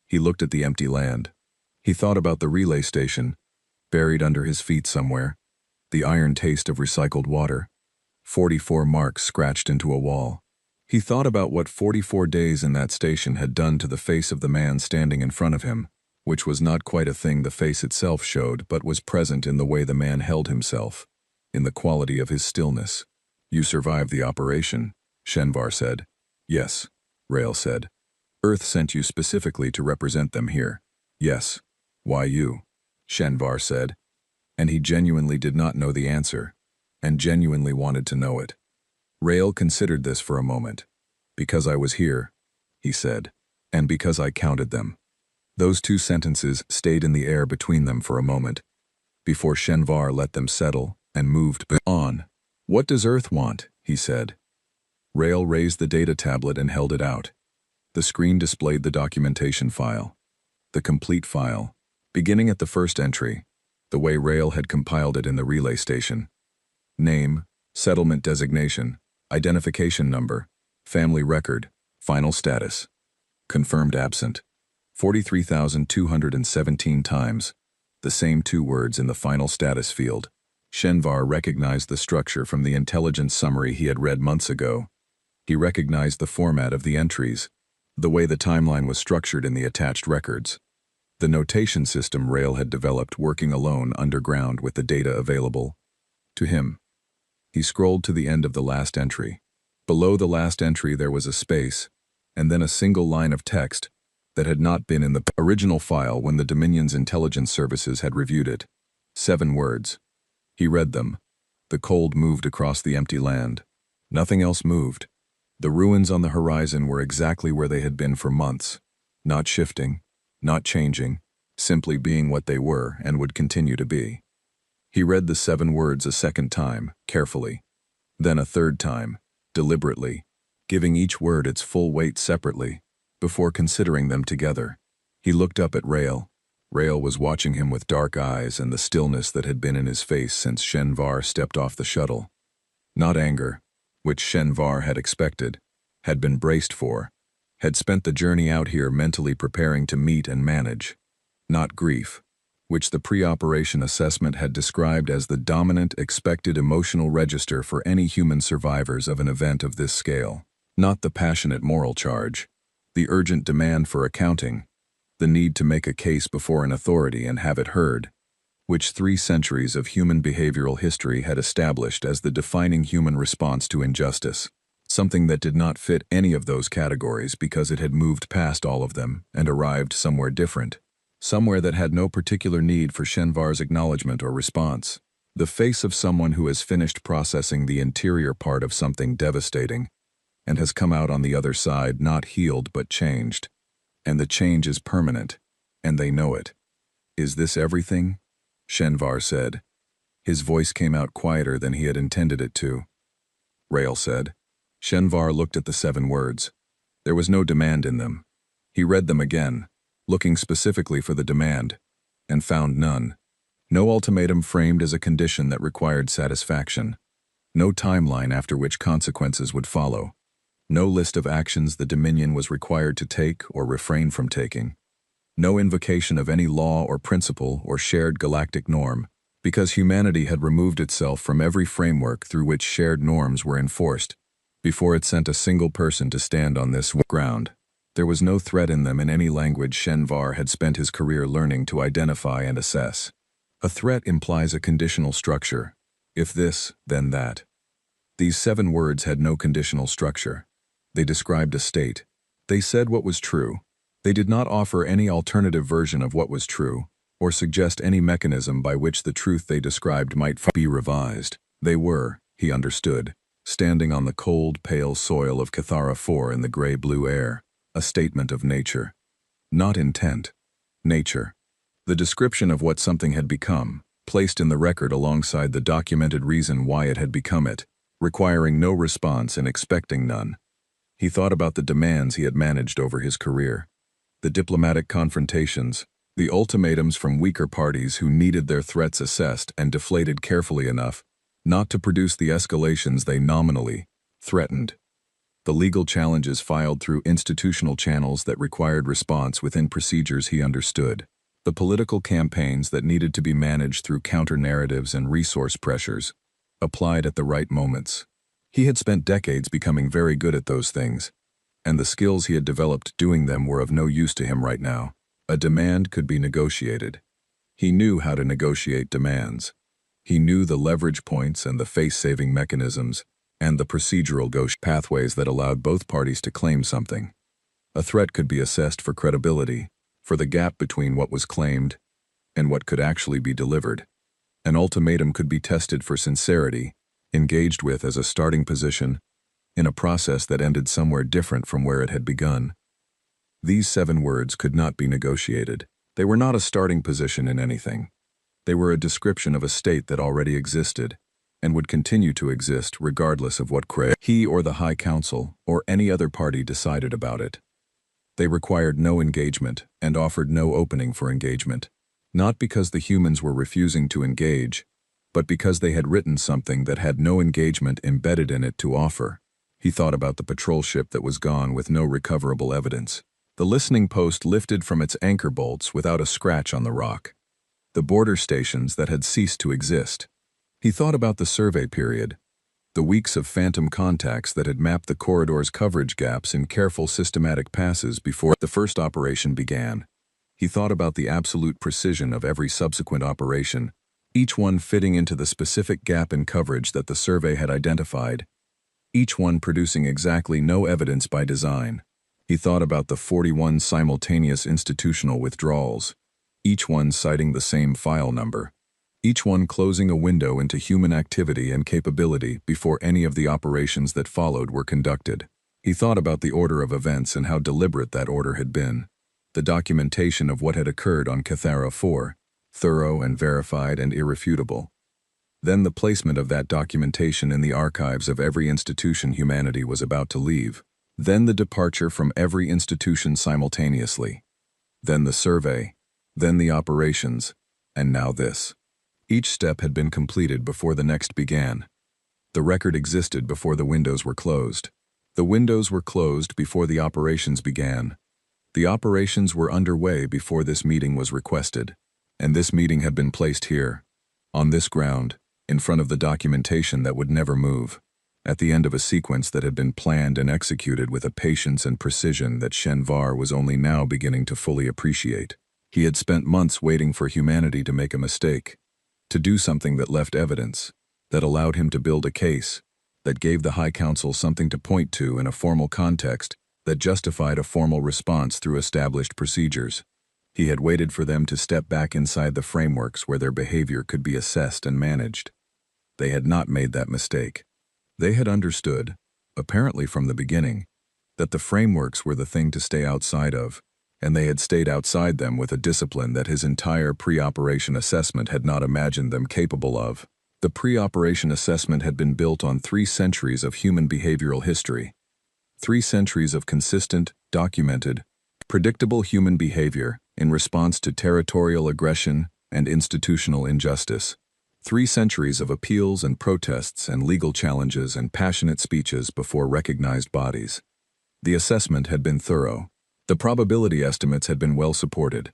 He looked at the empty land. He thought about the relay station, buried under his feet somewhere, the iron taste of recycled water, 44 marks scratched into a wall. He thought about what 44 days in that station had done to the face of the man standing in front of him, which was not quite a thing the face itself showed but was present in the way the man held himself, in the quality of his stillness. "You survived the operation," Shenvar said. "Yes," Rail said. "Earth sent you specifically to represent them here." "Yes." "Why you?" Shenvar said. And he genuinely did not know the answer, and genuinely wanted to know it. Rail considered this for a moment. "Because I was here," he said, "and because I counted them." Those 2 sentences stayed in the air between them for a moment, before Shenvar let them settle and moved on. "What does Earth want?" he said. Rail raised the data tablet and held it out. The screen displayed the documentation file. The complete file, beginning at the first entry, the way Rail had compiled it in the relay station. Name, settlement designation, identification number, family record, final status. Confirmed absent. 43,217 times. The same two words in the final status field. Shenvar recognized the structure from the intelligence summary he had read months ago. He recognized the format of the entries, the way the timeline was structured in the attached records. The notation system Rail had developed working alone underground with the data available to him. He scrolled to the end of the last entry. Below the last entry there was a space, and then a single line of text that had not been in the original file when the Dominion's intelligence services had reviewed it. 7 words. He read them. The cold moved across the empty land. Nothing else moved. The ruins on the horizon were exactly where they had been for months, not shifting, not changing, simply being what they were and would continue to be. He read the 7 words a second time, carefully. Then a third time, deliberately, giving each word its full weight separately, before considering them together. He looked up at Rail. Rail was watching him with dark eyes and the stillness that had been in his face since Shenvar stepped off the shuttle. Not anger, which Shenvar had expected, had been braced for, had spent the journey out here mentally preparing to meet and manage. Not grief, which the pre-operation assessment had described as the dominant expected emotional register for any human survivors of an event of this scale. Not the passionate moral charge, the urgent demand for accounting, the need to make a case before an authority and have it heard, which 3 centuries of human behavioral history had established as the defining human response to injustice. Something that did not fit any of those categories because it had moved past all of them and arrived somewhere different. Somewhere that had no particular need for Shenvar's acknowledgement or response. The face of someone who has finished processing the interior part of something devastating and has come out on the other side not healed but changed. And the change is permanent, and they know it. Is this everything? Shenvar said. His voice came out quieter than he had intended it to. Rail said. Shenvar looked at the 7 words. There was no demand in them. He read them again, looking specifically for the demand, and found none. No ultimatum framed as a condition that required satisfaction. No timeline after which consequences would follow. No list of actions the Dominion was required to take or refrain from taking. No invocation of any law or principle or shared galactic norm, because humanity had removed itself from every framework through which shared norms were enforced, before it sent a single person to stand on this ground. There was no threat in them in any language Shenvar had spent his career learning to identify and assess. A threat implies a conditional structure. If this, then that. These 7 words had no conditional structure. They described a state. They said what was true. They did not offer any alternative version of what was true, or suggest any mechanism by which the truth they described might be revised. They were, he understood, standing on the cold, pale soil of Cathara 4 in the gray-blue air, a statement of nature. Not intent. Nature. The description of what something had become, placed in the record alongside the documented reason why it had become it, requiring no response and expecting none. He thought about the demands he had managed over his career. The diplomatic confrontations, the ultimatums from weaker parties who needed their threats assessed and deflated carefully enough not to produce the escalations they nominally threatened. The legal challenges filed through institutional channels that required response within procedures he understood. The political campaigns that needed to be managed through counter-narratives and resource pressures, applied at the right moments. He had spent decades becoming very good at those things, and the skills he had developed doing them were of no use to him right now. A demand could be negotiated. He knew how to negotiate demands. He knew the leverage points and the face-saving mechanisms and the procedural pathways that allowed both parties to claim something. A threat could be assessed for credibility, for the gap between what was claimed and what could actually be delivered. An ultimatum could be tested for sincerity, engaged with as a starting position, in a process that ended somewhere different from where it had begun. These 7 words could not be negotiated. They were not a starting position in anything. They were a description of a state that already existed, and would continue to exist regardless of what he or the High Council or any other party decided about it. They required no engagement and offered no opening for engagement, not because the humans were refusing to engage, but because they had written something that had no engagement embedded in it to offer. He thought about the patrol ship that was gone with no recoverable evidence. The listening post lifted from its anchor bolts without a scratch on the rock. The border stations that had ceased to exist. He thought about the survey period, the weeks of phantom contacts that had mapped the corridor's coverage gaps in careful systematic passes before the first operation began. He thought about the absolute precision of every subsequent operation, each one fitting into the specific gap in coverage that the survey had identified, each one producing exactly no evidence by design. He thought about the 41 simultaneous institutional withdrawals, each one citing the same file number, each one closing a window into human activity and capability before any of the operations that followed were conducted. He thought about the order of events and how deliberate that order had been, the documentation of what had occurred on Cathara 4, thorough and verified and irrefutable. Then the placement of that documentation in the archives of every institution humanity was about to leave. Then the departure from every institution simultaneously. Then the survey. Then the operations. And now this. Each step had been completed before the next began. The record existed before the windows were closed. The windows were closed before the operations began. The operations were underway before this meeting was requested. And this meeting had been placed here, on this ground, in front of the documentation that would never move, at the end of a sequence that had been planned and executed with a patience and precision that Shenvar was only now beginning to fully appreciate. He had spent months waiting for humanity to make a mistake, to do something that left evidence, that allowed him to build a case, that gave the High Council something to point to in a formal context, that justified a formal response through established procedures. He had waited for them to step back inside the frameworks where their behavior could be assessed and managed. They had not made that mistake. They had understood, apparently from the beginning, that the frameworks were the thing to stay outside of, and they had stayed outside them with a discipline that his entire pre-operation assessment had not imagined them capable of. The pre-operation assessment had been built on 3 centuries of human behavioral history. 3 centuries of consistent, documented, predictable human behavior in response to territorial aggression and institutional injustice. 3 centuries of appeals and protests and legal challenges and passionate speeches before recognized bodies. The assessment had been thorough. The probability estimates had been well supported.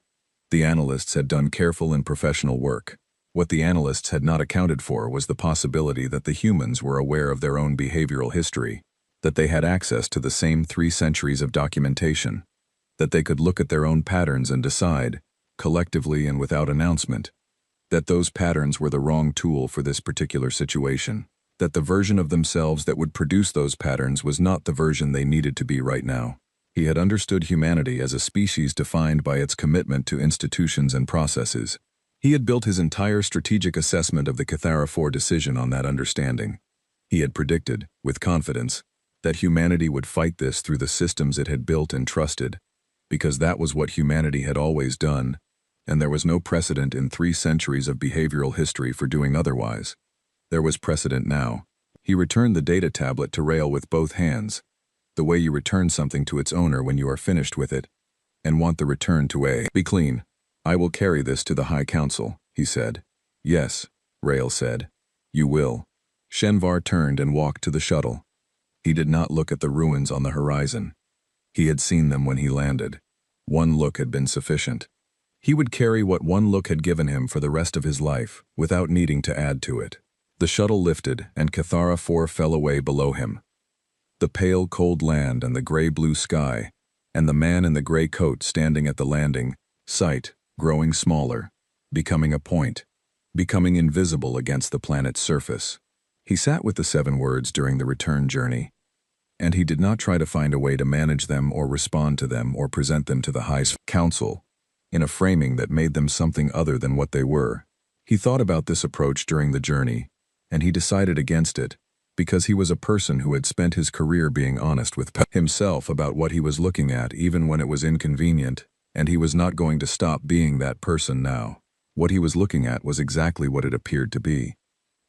The analysts had done careful and professional work. What the analysts had not accounted for was the possibility that the humans were aware of their own behavioral history, that they had access to the same 3 centuries of documentation, that they could look at their own patterns and decide, collectively and without announcement, that those patterns were the wrong tool for this particular situation, that the version of themselves that would produce those patterns was not the version they needed to be right now. He had understood humanity as a species defined by its commitment to institutions and processes. He had built his entire strategic assessment of the Cathara 4 decision on that understanding. He had predicted, with confidence, that humanity would fight this through the systems it had built and trusted, because that was what humanity had always done, and there was no precedent in 3 centuries of behavioral history for doing otherwise. There was precedent now. He returned the data tablet to Rail with both hands, the way you return something to its owner when you are finished with it, and want the return to be clean. I will carry this to the High Council, he said. Yes, Rail said. You will. Shenvar turned and walked to the shuttle. He did not look at the ruins on the horizon. He had seen them when he landed. One look had been sufficient. He would carry what one look had given him for the rest of his life, without needing to add to it. The shuttle lifted, and Cathara 4 fell away below him. The pale, cold land and the gray-blue sky, and the man in the gray coat standing at the landing, sight, growing smaller, becoming a point, becoming invisible against the planet's surface. He sat with the 7 words during the return journey, and he did not try to find a way to manage them or respond to them or present them to the High Council in a framing that made them something other than what they were. He thought about this approach during the journey, and he decided against it, because he was a person who had spent his career being honest with himself about what he was looking at even when it was inconvenient, and he was not going to stop being that person now. What he was looking at was exactly what it appeared to be.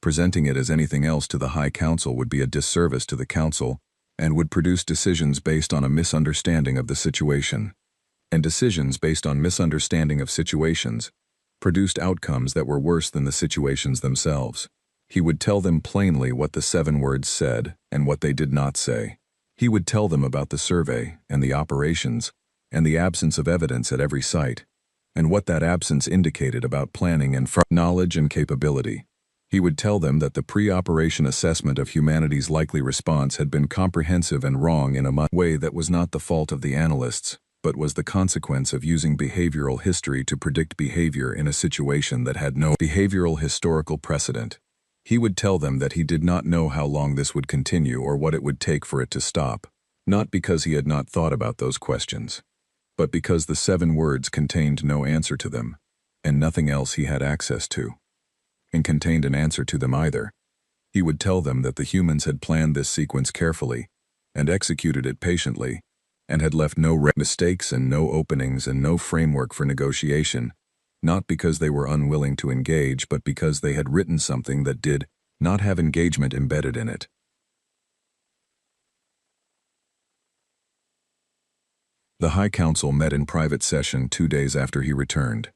Presenting it as anything else to the High Council would be a disservice to the Council and would produce decisions based on a misunderstanding of the situation. And decisions based on misunderstanding of situations produced outcomes that were worse than the situations themselves. He would tell them plainly what the 7 words said and what they did not say. He would tell them about the survey and the operations and the absence of evidence at every site, and what that absence indicated about planning and knowledge and capability. He would tell them that the pre-operation assessment of humanity's likely response had been comprehensive and wrong in a way that was not the fault of the analysts, but was the consequence of using behavioral history to predict behavior in a situation that had no behavioral historical precedent. He would tell them that he did not know how long this would continue or what it would take for it to stop, not because he had not thought about those questions, but because the 7 words contained no answer to them, and nothing else he had access to, and contained an answer to them either. He would tell them that the humans had planned this sequence carefully, and executed it patiently, and had left no mistakes and no openings and no framework for negotiation, not because they were unwilling to engage, but because they had written something that did not have engagement embedded in it. The High Council met in private session 2 days after he returned.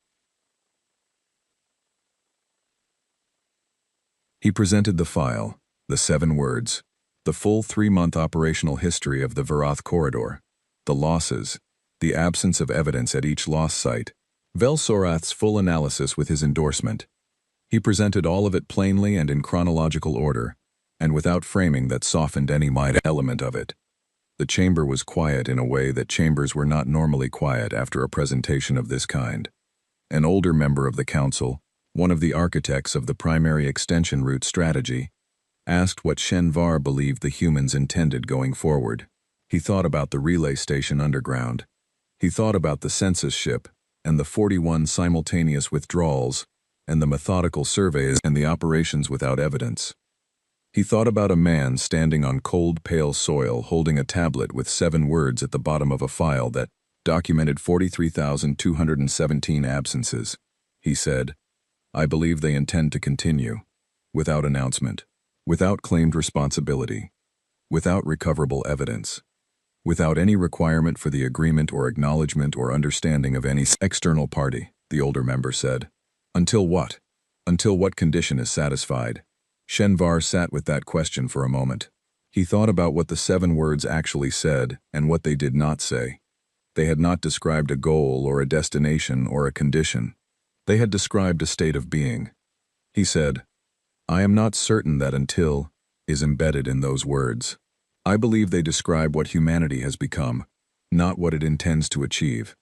He presented the file, the 7 words, the full 3-month operational history of the Varath corridor, the losses, the absence of evidence at each loss site, Velsorath's full analysis with his endorsement. He presented all of it plainly and in chronological order, and without framing that softened any element of it. The chamber was quiet in a way that chambers were not normally quiet after a presentation of this kind. An older member of the council, one of the architects of the primary extension route strategy, asked what Shenvar believed the humans intended going forward. He thought about the relay station underground. He thought about the census ship, and the 41 simultaneous withdrawals, and the methodical surveys and the operations without evidence. He thought about a man standing on cold, pale soil holding a tablet with 7 words at the bottom of a file that documented 43,217 absences. He said, "I believe they intend to continue, without announcement, without claimed responsibility, without recoverable evidence, without any requirement for the agreement or acknowledgement or understanding of any external party," the older member said. Until what? Until what condition is satisfied? Shenvar sat with that question for a moment. He thought about what the 7 words actually said and what they did not say. They had not described a goal or a destination or a condition. They had described a state of being. He said, "I am not certain that until is embedded in those words. I believe they describe what humanity has become, not what it intends to achieve.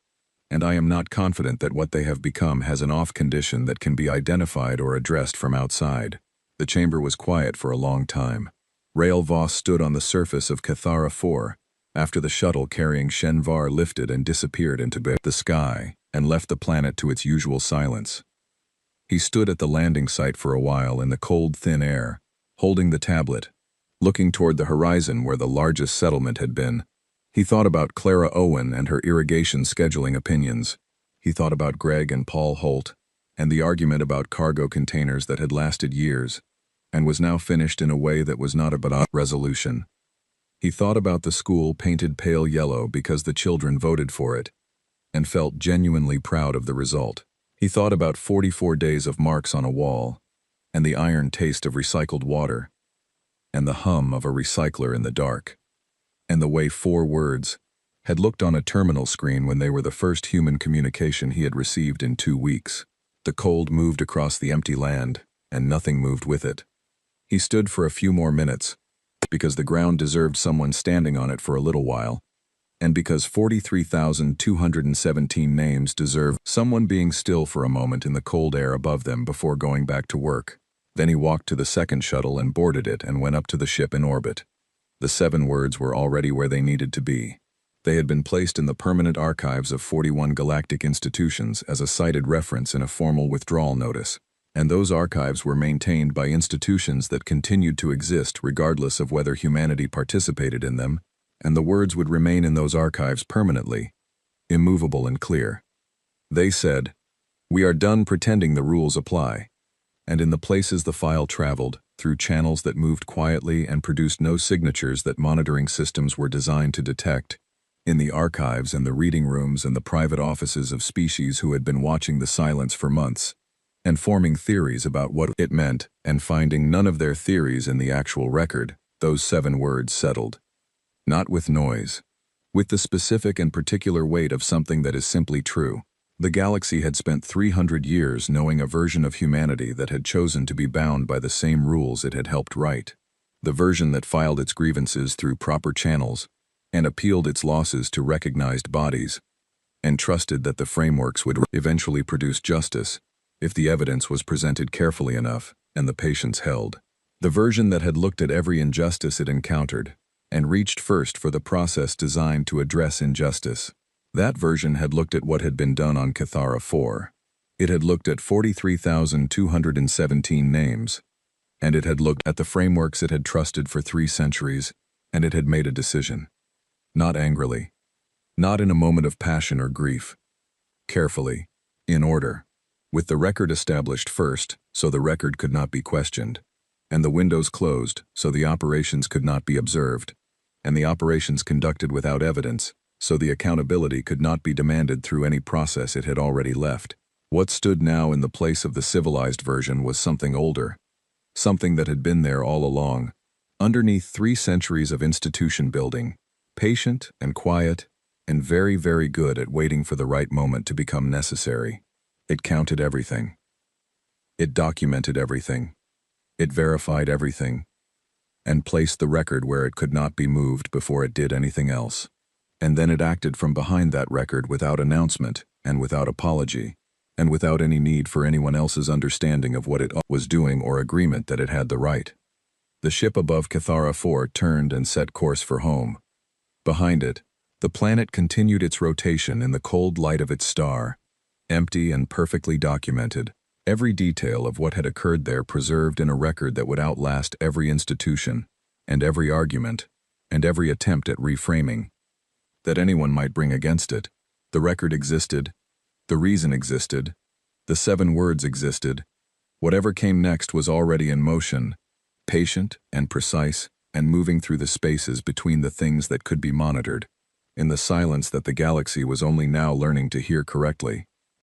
And I am not confident that what they have become has an off condition that can be identified or addressed from outside." The chamber was quiet for a long time. Rael Voss stood on the surface of Cathara 4, after the shuttle carrying Shenvar lifted and disappeared into the sky and left the planet to its usual silence. He stood at the landing site for a while in the cold, thin air, holding the tablet, looking toward the horizon where the largest settlement had been. He thought about Clara Owen and her irrigation scheduling opinions. He thought about Greg and Paul Holt, and the argument about cargo containers that had lasted years, and was now finished in a way that was not about resolution. He thought about the school painted pale yellow because the children voted for it, and felt genuinely proud of the result. He thought about 44 days of marks on a wall, and the iron taste of recycled water, and the hum of a recycler in the dark, and the way 4 words had looked on a terminal screen when they were the first human communication he had received in 2 weeks. The cold moved across the empty land, and nothing moved with it. He stood for a few more minutes, because the ground deserved someone standing on it for a little while, and because 43,217 names deserve someone being still for a moment in the cold air above them before going back to work. Then he walked to the second shuttle and boarded it and went up to the ship in orbit. The 7 words were already where they needed to be. They had been placed in the permanent archives of 41 galactic institutions as a cited reference in a formal withdrawal notice, and those archives were maintained by institutions that continued to exist regardless of whether humanity participated in them, and the words would remain in those archives permanently, immovable and clear. They said, "We are done pretending the rules apply," and in the places the file traveled, through channels that moved quietly and produced no signatures that monitoring systems were designed to detect, in the archives and the reading rooms and the private offices of species who had been watching the silence for months, and forming theories about what it meant, and finding none of their theories in the actual record, those 7 words settled. Not with noise, with the specific and particular weight of something that is simply true. The galaxy had spent 300 years knowing a version of humanity that had chosen to be bound by the same rules it had helped write. The version that filed its grievances through proper channels and appealed its losses to recognized bodies, and trusted that the frameworks would eventually produce justice if the evidence was presented carefully enough and the patience held. The version that had looked at every injustice it encountered and reached first for the process designed to address injustice. That version had looked at what had been done on Cathara 4. It had looked at 43,217 names, and it had looked at the frameworks it had trusted for 3 centuries, and it had made a decision. Not angrily, not in a moment of passion or grief. Carefully, in order, with the record established first so the record could not be questioned, and the windows closed so the operations could not be observed, and the operations conducted without evidence so the accountability could not be demanded through any process it had already left. What stood now in the place of the civilized version was something older, something that had been there all along, underneath 3 centuries of institution building, patient and quiet, and very, very good at waiting for the right moment to become necessary. It counted everything. It documented everything. It verified everything, and placed the record where it could not be moved before it did anything else. And then it acted from behind that record without announcement and without apology, and without any need for anyone else's understanding of what it was doing or agreement that it had the right. The ship above Cathara 4 turned and set course for home. Behind it, the planet continued its rotation in the cold light of its star, empty and perfectly documented, every detail of what had occurred there preserved in a record that would outlast every institution, and every argument, and every attempt at reframing that anyone might bring against it. The record existed, the reason existed, the 7 words existed. Whatever came next was already in motion, patient and precise, and moving through the spaces between the things that could be monitored, in the silence that the galaxy was only now learning to hear correctly.